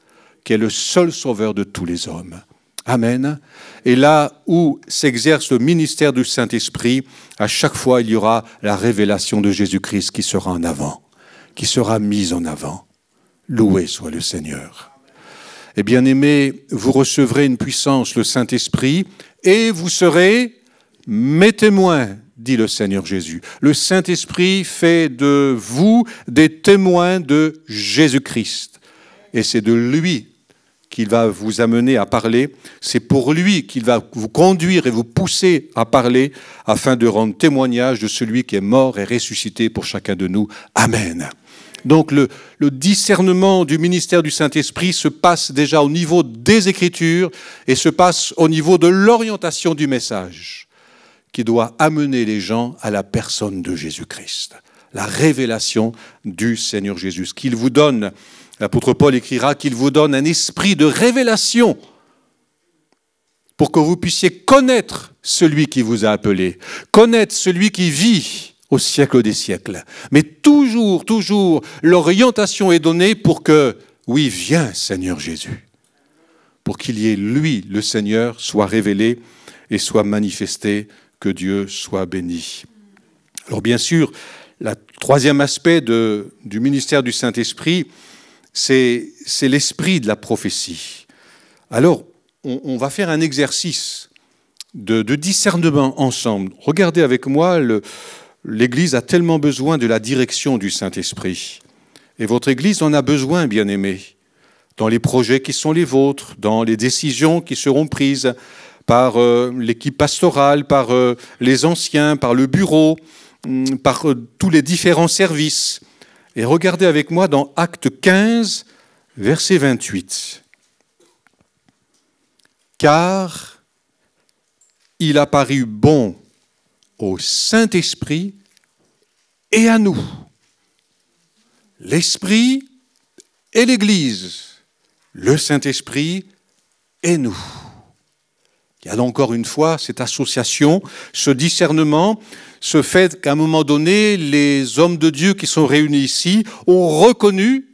Speaker 5: qui est le seul sauveur de tous les hommes. Amen. Et là où s'exerce le ministère du Saint-Esprit, à chaque fois, il y aura la révélation de Jésus-Christ qui sera en avant, qui sera mise en avant. Loué soit le Seigneur. Et bien-aimés, vous recevrez une puissance, le Saint-Esprit, et vous serez mes témoins, dit le Seigneur Jésus. Le Saint-Esprit fait de vous des témoins de Jésus-Christ. Et c'est de lui qu'il va vous amener à parler. C'est pour lui qu'il va vous conduire et vous pousser à parler afin de rendre témoignage de celui qui est mort et ressuscité pour chacun de nous. Amen. Donc le discernement du ministère du Saint-Esprit se passe déjà au niveau des Écritures et se passe au niveau de l'orientation du message qui doit amener les gens à la personne de Jésus-Christ. La révélation du Seigneur Jésus. Qu'il vous donne, l'apôtre Paul écrira, qu'il vous donne un esprit de révélation pour que vous puissiez connaître celui qui vous a appelé, connaître celui qui vit au siècle des siècles. Mais toujours, l'orientation est donnée pour que, oui, viens Seigneur Jésus. pour qu'il y ait lui, le Seigneur, soit révélé et soit manifesté, que Dieu soit béni. Alors bien sûr, le troisième aspect du ministère du Saint-Esprit, c'est l'esprit de la prophétie. Alors, on va faire un exercice de discernement ensemble. Regardez avec moi, l'Église a tellement besoin de la direction du Saint-Esprit. Et votre Église en a besoin, bien-aimés, dans les projets qui sont les vôtres, dans les décisions qui seront prises par l'équipe pastorale, par les anciens, par le bureau, par tous les différents services. Et regardez avec moi dans Acte 15, verset 28. « Car il a paru bon au Saint-Esprit et à nous. » L'Esprit et l'Église, le Saint-Esprit et nous. Il y a encore une fois cette association, ce discernement, ce fait qu'à un moment donné, les hommes de Dieu qui sont réunis ici ont reconnu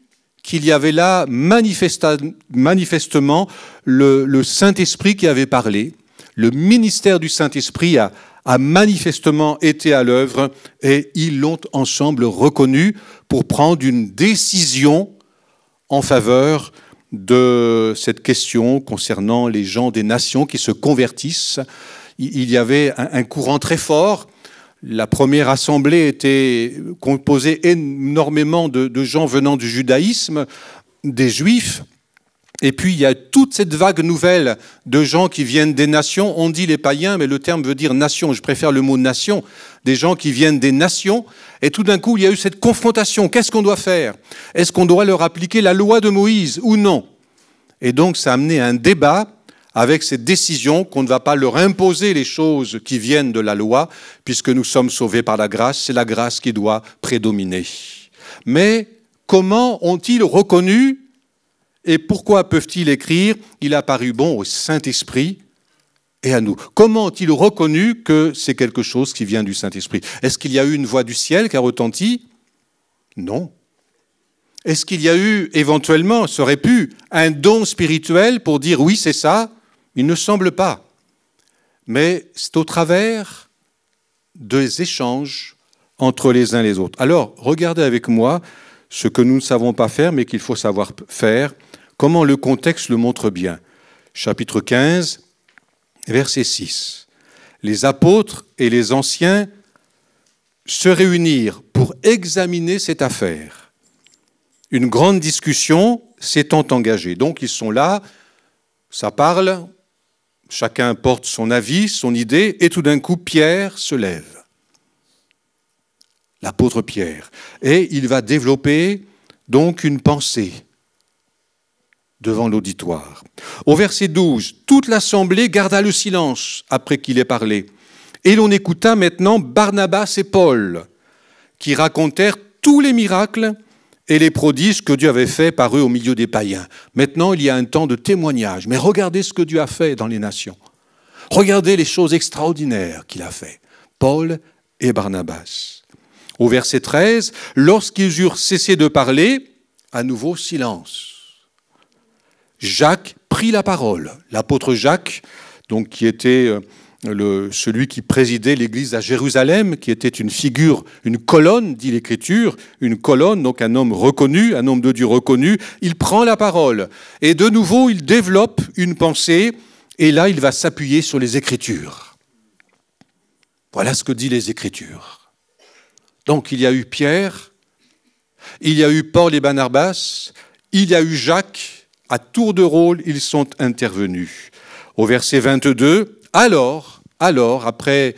Speaker 5: qu'il y avait là manifestement le Saint-Esprit qui avait parlé. Le ministère du Saint-Esprit a manifestement été à l'œuvre et ils l'ont ensemble reconnu pour prendre une décision en faveur de cette question concernant les gens des nations qui se convertissent. Il y avait un courant très fort. La première assemblée était composée énormément de gens venant du judaïsme, des juifs. Et puis il y a toute cette vague nouvelle de gens qui viennent des nations. On dit les païens, mais le terme veut dire nation. Je préfère le mot nation. Des gens qui viennent des nations. Et tout d'un coup, il y a eu cette confrontation. Qu'est-ce qu'on doit faire? Est-ce qu'on doit leur appliquer la loi de Moïse ou non? Et donc ça a amené un débat avec cette décision qu'on ne va pas leur imposer les choses qui viennent de la loi, puisque nous sommes sauvés par la grâce. C'est la grâce qui doit prédominer. Mais comment ont-ils reconnu et pourquoi peuvent-ils écrire « Il a paru bon au Saint-Esprit et à nous ». Comment ont-ils reconnu que c'est quelque chose qui vient du Saint-Esprit? Est-ce qu'il y a eu une voix du ciel qui a retenti? Non. Est-ce qu'il y a eu éventuellement, ça aurait pu, un don spirituel pour dire « Oui, c'est ça ». Il ne semble pas. Mais c'est au travers des échanges entre les uns et les autres. Alors, regardez avec moi ce que nous ne savons pas faire, mais qu'il faut savoir faire, comment le contexte le montre bien. Chapitre 15, verset 6. Les apôtres et les anciens se réunirent pour examiner cette affaire. Une grande discussion s'étant engagée. Donc ils sont là, ça parle, chacun porte son avis, son idée, et tout d'un coup, Pierre se lève. L'apôtre Pierre. Et il va développer donc une pensée devant l'auditoire. Au verset 12, toute l'assemblée garda le silence après qu'il ait parlé. Et l'on écouta maintenant Barnabas et Paul, qui racontèrent tous les miracles et les prodiges que Dieu avait faits par eux au milieu des païens. Maintenant, il y a un temps de témoignage. Mais regardez ce que Dieu a fait dans les nations. Regardez les choses extraordinaires qu'il a fait. Paul et Barnabas. Au verset 13, lorsqu'ils eurent cessé de parler, à nouveau silence. Jacques prit la parole. L'apôtre Jacques, donc, qui était celui qui présidait l'église à Jérusalem, qui était une figure, une colonne, dit l'Écriture, une colonne, donc un homme reconnu, un homme de Dieu reconnu, il prend la parole. Et de nouveau, il développe une pensée, et là, il va s'appuyer sur les Écritures. Voilà ce que disent les Écritures. Donc, il y a eu Pierre, il y a eu Paul et Barnabas, il y a eu Jacques. À tour de rôle, ils sont intervenus. Au verset 22, alors, après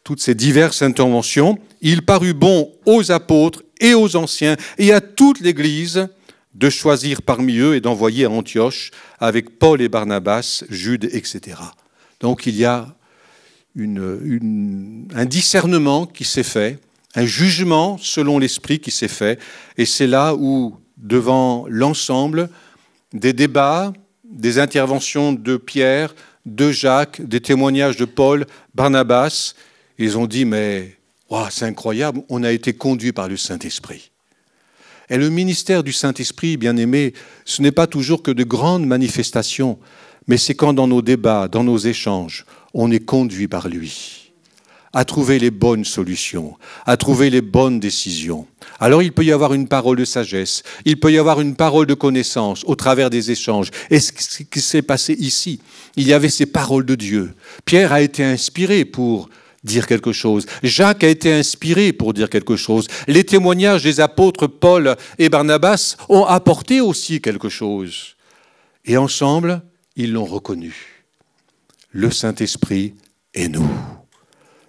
Speaker 5: toutes ces diverses interventions, il parut bon aux apôtres et aux anciens et à toute l'Église de choisir parmi eux et d'envoyer à Antioche avec Paul et Barnabas, Jude, etc. Donc, il y a un discernement qui s'est fait, un jugement selon l'Esprit qui s'est fait, et c'est là où, devant l'ensemble, des débats, des interventions de Pierre, de Jacques, des témoignages de Paul, Barnabas, ils ont dit, mais wow, c'est incroyable, on a été conduit par le Saint-Esprit. Et le ministère du Saint-Esprit, bien aimé, ce n'est pas toujours que de grandes manifestations, mais c'est quand dans nos débats, dans nos échanges, on est conduit par lui à trouver les bonnes solutions, à trouver les bonnes décisions. Alors il peut y avoir une parole de sagesse, il peut y avoir une parole de connaissance au travers des échanges. Et ce qui s'est passé ici, il y avait ces paroles de Dieu. Pierre a été inspiré pour dire quelque chose. Jacques a été inspiré pour dire quelque chose. Les témoignages des apôtres Paul et Barnabas ont apporté aussi quelque chose. Et ensemble, ils l'ont reconnu. Le Saint-Esprit et nous.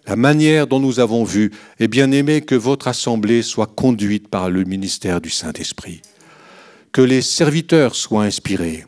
Speaker 5: La manière dont nous avons vu, est bien aimé que votre assemblée soit conduite par le ministère du Saint-Esprit. Que les serviteurs soient inspirés.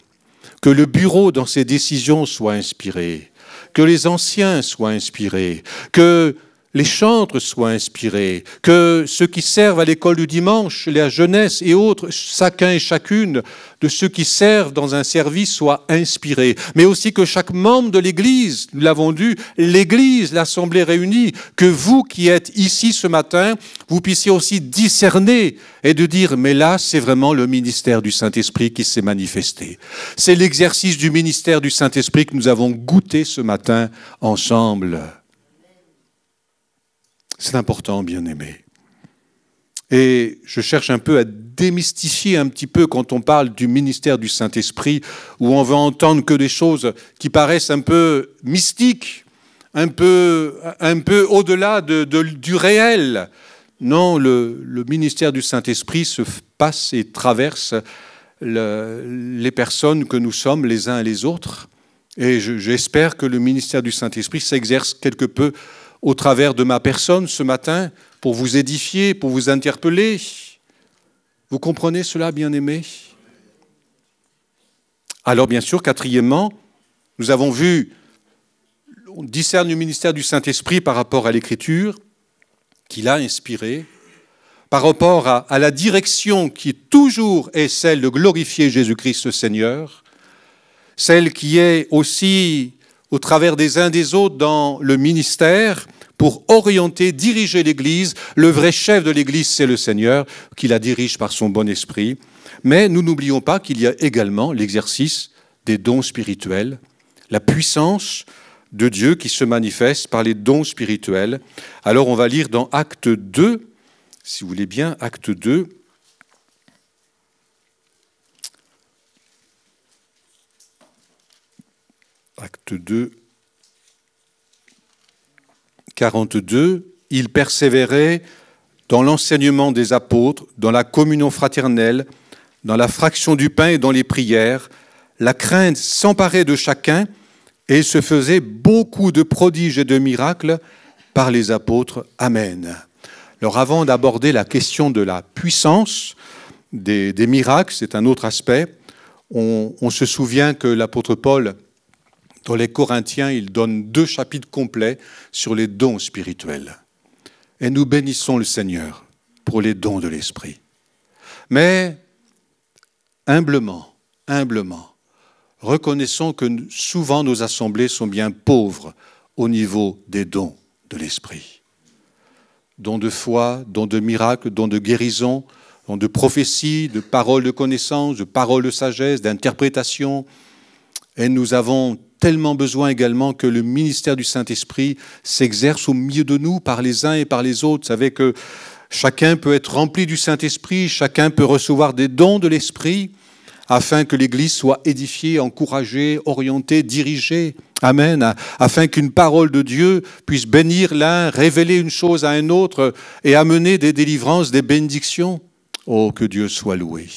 Speaker 5: Que le bureau dans ses décisions soit inspiré. Que les anciens soient inspirés. Que les chantres soient inspirés. Que ceux qui servent à l'école du dimanche, la jeunesse et autres, chacun et chacune de ceux qui servent dans un service soient inspirés. Mais aussi que chaque membre de l'Église, nous l'avons dit, l'Église, l'Assemblée réunie, que vous qui êtes ici ce matin, vous puissiez aussi discerner et de dire, mais là, c'est vraiment le ministère du Saint-Esprit qui s'est manifesté. C'est l'exercice du ministère du Saint-Esprit que nous avons goûté ce matin ensemble. C'est important, bien-aimés. Et je cherche un peu à démystifier un petit peu quand on parle du ministère du Saint-Esprit, où on veut entendre que des choses qui paraissent un peu mystiques, un peu au-delà du réel. Non, le ministère du Saint-Esprit se passe et traverse les personnes que nous sommes les uns et les autres. Et j'espère que le ministère du Saint-Esprit s'exerce quelque peu au travers de ma personne ce matin, pour vous édifier, pour vous interpeller. Vous comprenez cela, bien-aimés? Alors, bien sûr, quatrièmement, nous avons vu, on discerne le ministère du Saint-Esprit par rapport à l'Écriture, qu'il a inspiré, par rapport à la direction qui toujours est celle de glorifier Jésus-Christ le Seigneur, celle qui est aussi au travers des uns des autres dans le ministère, pour orienter, diriger l'Église. Le vrai chef de l'Église, c'est le Seigneur, qui la dirige par son bon esprit. Mais nous n'oublions pas qu'il y a également l'exercice des dons spirituels, la puissance de Dieu qui se manifeste par les dons spirituels. Alors on va lire dans Acte 2, si vous voulez bien, Acte 2. Acte 2, 42, il persévérait dans l'enseignement des apôtres, dans la communion fraternelle, dans la fraction du pain et dans les prières. La crainte s'emparait de chacun et il se faisait beaucoup de prodiges et de miracles par les apôtres. Amen. Alors avant d'aborder la question de la puissance des miracles, c'est un autre aspect, on se souvient que l'apôtre Paul, dans les Corinthiens, il donne 2 chapitres complets sur les dons spirituels. Et nous bénissons le Seigneur pour les dons de l'Esprit. Mais humblement, reconnaissons que souvent nos assemblées sont bien pauvres au niveau des dons de l'Esprit. Dons de foi, dons de miracles, dons de guérison, dons de prophétie, de paroles de connaissance, de paroles de sagesse, d'interprétation. Et nous avons tellement besoin également que le ministère du Saint-Esprit s'exerce au milieu de nous par les uns et par les autres. Vous savez que chacun peut être rempli du Saint-Esprit, chacun peut recevoir des dons de l'Esprit afin que l'Église soit édifiée, encouragée, orientée, dirigée. Amen. Afin qu'une parole de Dieu puisse bénir l'un, révéler une chose à un autre et amener des délivrances, des bénédictions. Oh, que Dieu soit loué.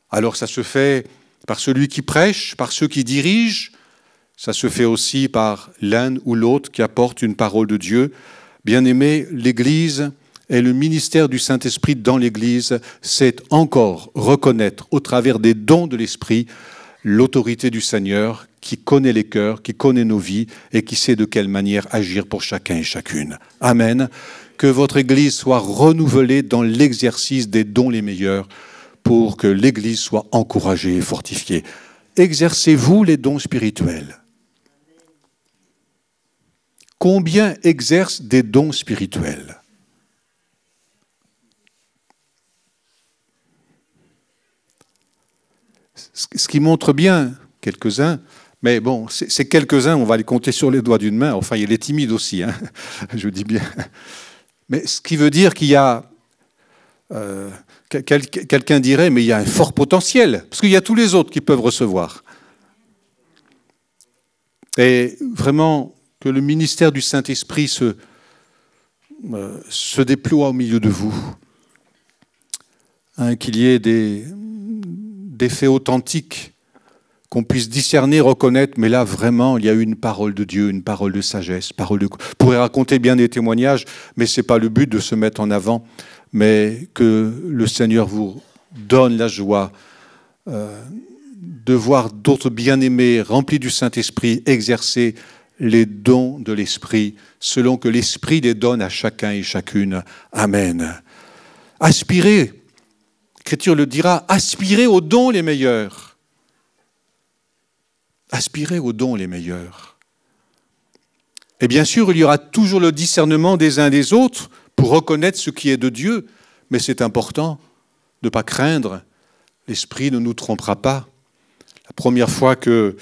Speaker 5: Alors ça se fait par celui qui prêche, par ceux qui dirigent, ça se fait aussi par l'un ou l'autre qui apporte une parole de Dieu. Bien-aimés, l'Église et le ministère du Saint-Esprit dans l'Église, c'est encore reconnaître au travers des dons de l'Esprit l'autorité du Seigneur qui connaît les cœurs, qui connaît nos vies et qui sait de quelle manière agir pour chacun et chacune. Amen. Que votre Église soit renouvelée dans l'exercice des dons les meilleurs pour que l'Église soit encouragée et fortifiée. Exercez-vous les dons spirituels? Combien exercent des dons spirituels? Ce qui montre bien quelques-uns. Mais bon, ces quelques-uns, on va les compter sur les doigts d'une main. Enfin, il y a les timides aussi, hein, je dis bien. Mais ce qui veut dire qu'il y a... quelqu'un dirait, mais il y a un fort potentiel, parce qu'il y a tous les autres qui peuvent recevoir. Et vraiment, que le ministère du Saint-Esprit se déploie au milieu de vous. Hein, qu'il y ait des faits authentiques, qu'on puisse discerner, reconnaître, mais là, vraiment, il y a eu une parole de Dieu, une parole de sagesse, On pourrait raconter bien des témoignages, mais ce n'est pas le but de se mettre en avant, mais que le Seigneur vous donne la joie de voir d'autres bien-aimés remplis du Saint-Esprit exercer les dons de l'Esprit, selon que l'Esprit les donne à chacun et chacune. Amen. Aspirez, l'Écriture le dira, aspirez aux dons les meilleurs. Aspirez aux dons les meilleurs. Et bien sûr, il y aura toujours le discernement des uns des autres pour reconnaître ce qui est de Dieu, mais c'est important de ne pas craindre. L'Esprit ne nous trompera pas. La première fois que,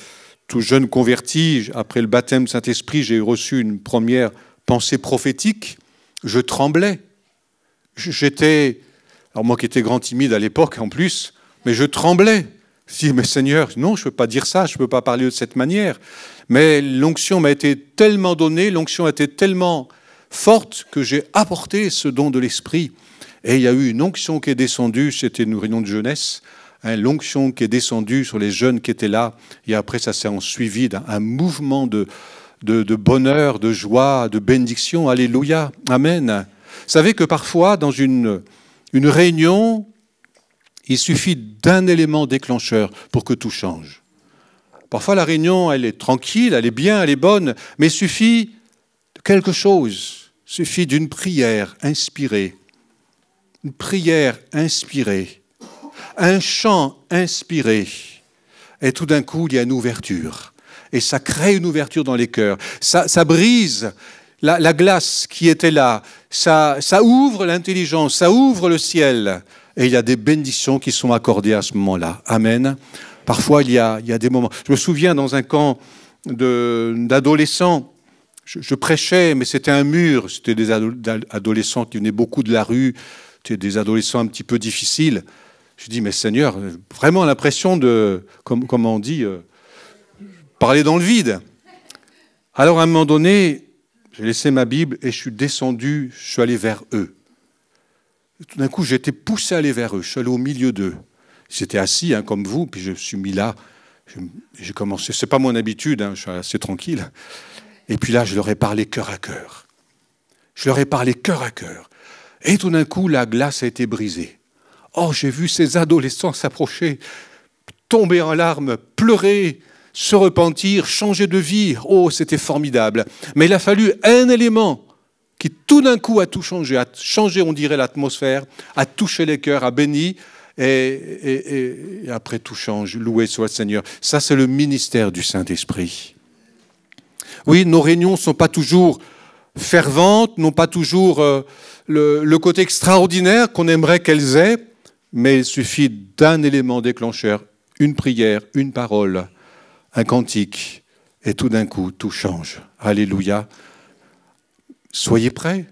Speaker 5: tout jeune converti, après le baptême du Saint-Esprit, j'ai reçu une première pensée prophétique, je tremblais. J'étais, alors moi qui étais grand timide à l'époque en plus, mais je tremblais. Je dis, mais Seigneur, non, je ne peux pas dire ça, je ne peux pas parler de cette manière. Mais l'onction m'a été tellement donnée, l'onction a été tellement forte que j'ai apporté ce don de l'Esprit. Et il y a eu une onction qui est descendue, c'était une réunion de jeunesse, l'onction qui est descendue sur les jeunes qui étaient là, et après ça s'est suivi d'un mouvement de bonheur, de joie, de bénédiction. Alléluia, amen. Vous savez que parfois, dans une réunion, il suffit d'un élément déclencheur pour que tout change. Parfois, la réunion, elle est tranquille, elle est bien, elle est bonne, mais il suffit de quelque chose, il suffit d'une prière inspirée, une prière inspirée, un chant inspiré, et tout d'un coup, il y a une ouverture. Et ça crée une ouverture dans les cœurs. Ça brise la glace qui était là. Ça ouvre l'intelligence, ça ouvre le ciel. Et il y a des bénédictions qui sont accordées à ce moment-là. Amen. Parfois, il y a des moments... Je me souviens, dans un camp d'adolescents, je prêchais, mais c'était un mur. C'était des adolescents qui venaient beaucoup de la rue. C'était des adolescents un petit peu difficiles. Je dis, mais Seigneur, vraiment l'impression de, comme on dit, parler dans le vide. Alors, à un moment donné, j'ai laissé ma Bible et je suis descendu, je suis allé vers eux. Et tout d'un coup, j'ai été poussé à aller vers eux. Je suis allé au milieu d'eux. J'étais assis, comme vous, puis je me suis mis là. J'ai commencé, c'est pas mon habitude, je suis assez tranquille. Et puis là, je leur ai parlé cœur à cœur. Je leur ai parlé cœur à cœur. Et tout d'un coup, la glace a été brisée. Oh, j'ai vu ces adolescents s'approcher, tomber en larmes, pleurer, se repentir, changer de vie. Oh, c'était formidable. Mais il a fallu un élément qui tout d'un coup a tout changé, on dirait, l'atmosphère, a touché les cœurs, a béni, et après tout change. Loué soit le Seigneur. Ça, c'est le ministère du Saint-Esprit. Oui, nos réunions ne sont pas toujours ferventes, n'ont pas toujours le côté extraordinaire qu'on aimerait qu'elles aient, mais il suffit d'un élément déclencheur, une prière, une parole, un cantique, et tout d'un coup, tout change. Alléluia. Soyez prêts.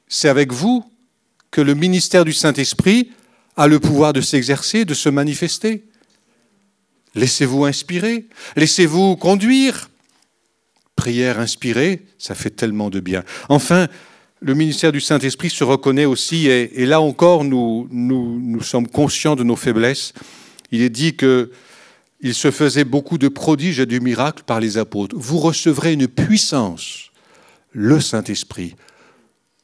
Speaker 5: C'est avec vous que le ministère du Saint-Esprit a le pouvoir de s'exercer, de se manifester. Laissez-vous inspirer, laissez-vous conduire. Prière inspirée, ça fait tellement de bien. Enfin, le ministère du Saint-Esprit se reconnaît aussi, et là encore, nous sommes conscients de nos faiblesses. Il est dit qu'il se faisait beaucoup de prodiges et de miracles par les apôtres. Vous recevrez une puissance, le Saint-Esprit.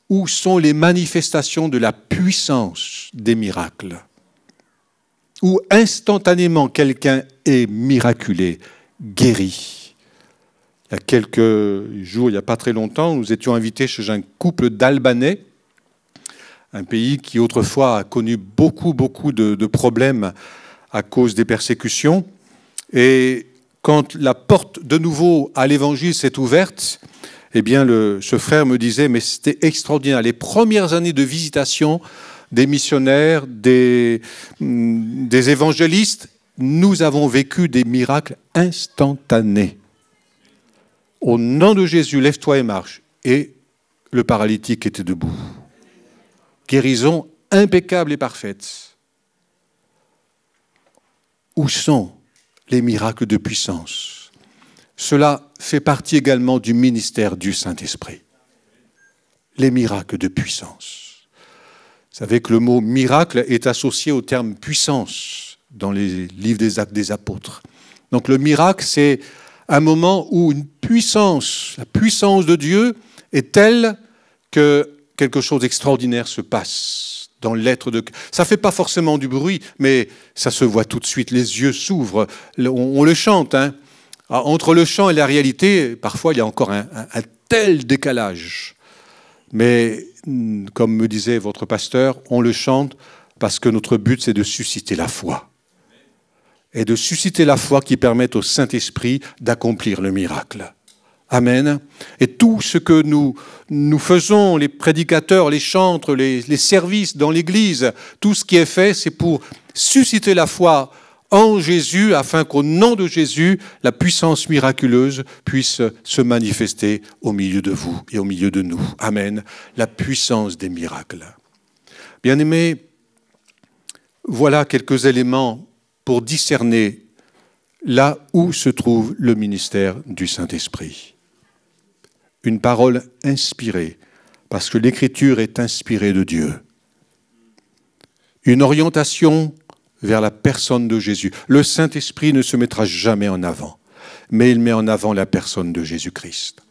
Speaker 5: Où sont les manifestations de la puissance des miracles? Où instantanément quelqu'un est miraculé, guéri. Il y a quelques jours, il n'y a pas très longtemps, nous étions invités chez un couple d'Albanais, un pays qui autrefois a connu beaucoup de problèmes à cause des persécutions. Et quand la porte de nouveau à l'évangile s'est ouverte, eh bien, ce frère me disait, mais c'était extraordinaire. Les premières années de visitation des missionnaires, des évangélistes, nous avons vécu des miracles instantanés. Au nom de Jésus, lève-toi et marche. Et le paralytique était debout. Guérison impeccable et parfaite. Où sont les miracles de puissance? Cela fait partie également du ministère du Saint-Esprit. Les miracles de puissance. Vous savez que le mot miracle est associé au terme puissance dans les livres des Actes des Apôtres. Donc le miracle, c'est un moment où une puissance, la puissance de Dieu est telle que quelque chose d'extraordinaire se passe dans l'être de... Ça ne fait pas forcément du bruit, mais ça se voit tout de suite, les yeux s'ouvrent, on le chante. Hein. Entre le chant et la réalité, parfois il y a encore un tel décalage. Mais comme me disait votre pasteur, on le chante parce que notre but c'est de susciter la foi. Et de susciter la foi qui permette au Saint-Esprit d'accomplir le miracle. Amen. Et tout ce que nous faisons, les prédicateurs, les chantres, les services dans l'Église, tout ce qui est fait, c'est pour susciter la foi en Jésus, afin qu'au nom de Jésus, la puissance miraculeuse puisse se manifester au milieu de vous et au milieu de nous. Amen. La puissance des miracles. Bien-aimés, voilà quelques éléments pour discerner là où se trouve le ministère du Saint-Esprit. Une parole inspirée, parce que l'Écriture est inspirée de Dieu. Une orientation vers la personne de Jésus. Le Saint-Esprit ne se mettra jamais en avant, mais il met en avant la personne de Jésus-Christ.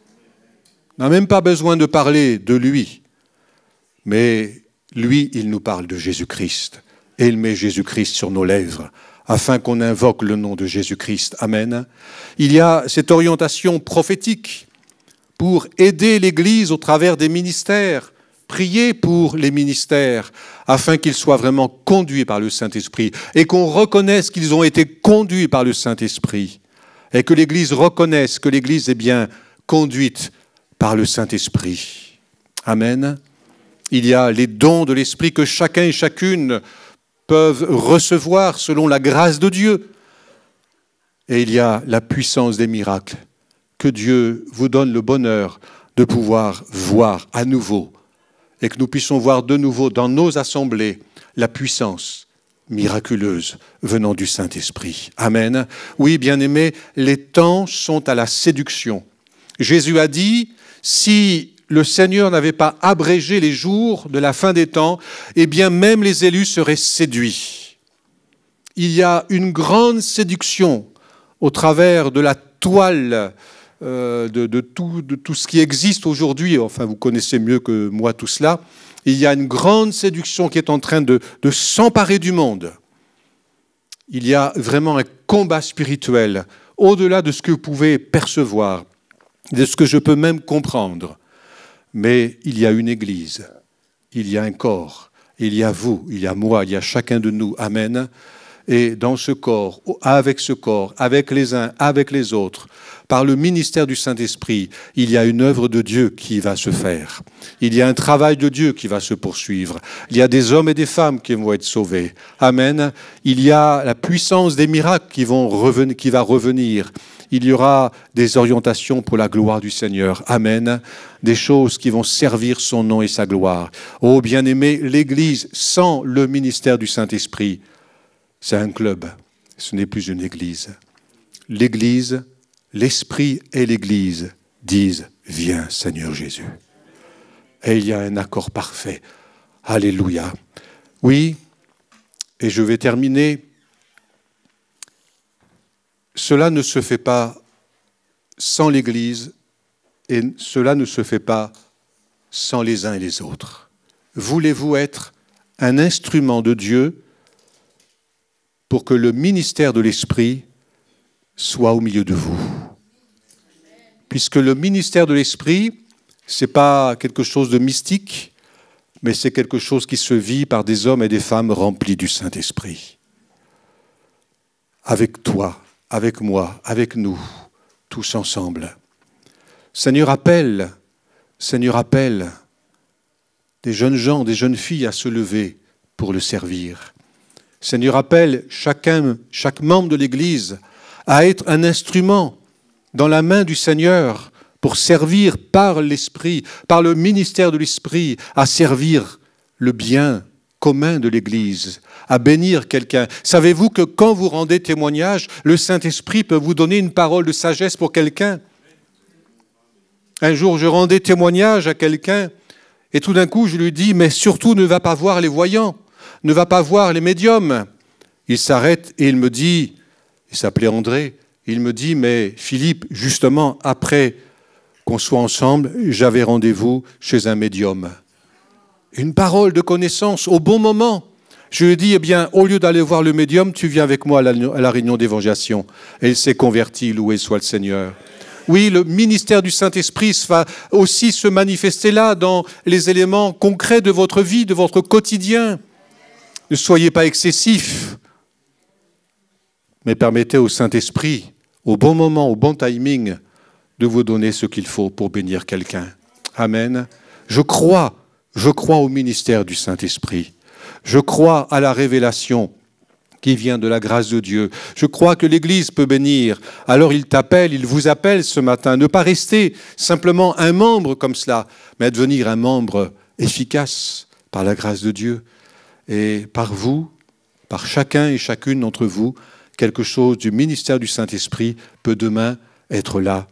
Speaker 5: On n'a même pas besoin de parler de lui, mais lui, il nous parle de Jésus-Christ, et il met Jésus-Christ sur nos lèvres, afin qu'on invoque le nom de Jésus-Christ. Amen. Il y a cette orientation prophétique pour aider l'Église au travers des ministères, prier pour les ministères, afin qu'ils soient vraiment conduits par le Saint-Esprit, et qu'on reconnaisse qu'ils ont été conduits par le Saint-Esprit, et que l'Église reconnaisse que l'Église est bien conduite par le Saint-Esprit. Amen. Il y a les dons de l'Esprit que chacun et chacune peuvent recevoir selon la grâce de Dieu. Et il y a la puissance des miracles. Que Dieu vous donne le bonheur de pouvoir voir à nouveau et que nous puissions voir de nouveau dans nos assemblées la puissance miraculeuse venant du Saint-Esprit. Amen. Oui, bien-aimés, les temps sont à la séduction. Jésus a dit, si le Seigneur n'avait pas abrégé les jours de la fin des temps, eh bien même les élus seraient séduits. Il y a une grande séduction au travers de la toile de tout ce qui existe aujourd'hui. Enfin, vous connaissez mieux que moi tout cela. Il y a une grande séduction qui est en train de s'emparer du monde. Il y a vraiment un combat spirituel, au-delà de ce que vous pouvez percevoir, de ce que je peux même comprendre. Mais il y a une Église, il y a un corps, il y a vous, il y a moi, il y a chacun de nous. Amen. Et dans ce corps, avec les uns, avec les autres, par le ministère du Saint-Esprit, il y a une œuvre de Dieu qui va se faire. Il y a un travail de Dieu qui va se poursuivre. Il y a des hommes et des femmes qui vont être sauvés. Amen. Il y a la puissance des miracles qui va revenir. Il y aura des orientations pour la gloire du Seigneur. Amen. Des choses qui vont servir son nom et sa gloire. Oh, bien-aimés, l'Église sans le ministère du Saint-Esprit, c'est un club. Ce n'est plus une Église. L'Église, l'Esprit et l'Église disent « Viens, Seigneur Jésus ». Et il y a un accord parfait. Alléluia. Oui, et je vais terminer. Cela ne se fait pas sans l'Église et cela ne se fait pas sans les uns et les autres. Voulez-vous être un instrument de Dieu pour que le ministère de l'Esprit soit au milieu de vous? Puisque le ministère de l'Esprit, ce n'est pas quelque chose de mystique, mais c'est quelque chose qui se vit par des hommes et des femmes remplis du Saint-Esprit. Avec toi, avec moi, avec nous, tous ensemble. Seigneur, appelle des jeunes gens, des jeunes filles à se lever pour le servir. Seigneur, appelle chaque membre de l'Église à être un instrument dans la main du Seigneur pour servir par l'Esprit, par le ministère de l'Esprit, à servir le bien commun de l'Église, à bénir quelqu'un. Savez-vous que quand vous rendez témoignage, le Saint-Esprit peut vous donner une parole de sagesse pour quelqu'un? Un jour, je rendais témoignage à quelqu'un et tout d'un coup, je lui dis, mais surtout ne va pas voir les voyants, ne va pas voir les médiums. Il s'arrête et il me dit, il s'appelait André, il me dit, mais Philippe, justement, après qu'on soit ensemble, j'avais rendez-vous chez un médium. Une parole de connaissance au bon moment. Je lui ai dit, eh bien, au lieu d'aller voir le médium, tu viens avec moi à la réunion d'évangélisation. Et il s'est converti, loué soit le Seigneur. Oui, le ministère du Saint-Esprit va aussi se manifester là, dans les éléments concrets de votre vie, de votre quotidien. Ne soyez pas excessifs, mais permettez au Saint-Esprit, au bon moment, au bon timing, de vous donner ce qu'il faut pour bénir quelqu'un. Amen. Je crois au ministère du Saint-Esprit. Je crois à la révélation qui vient de la grâce de Dieu. Je crois que l'Église peut bénir. Alors il t'appelle, il vous appelle ce matin. Ne pas rester simplement un membre comme cela, mais devenir un membre efficace par la grâce de Dieu. Et par vous, par chacun et chacune d'entre vous, quelque chose du ministère du Saint-Esprit peut demain être là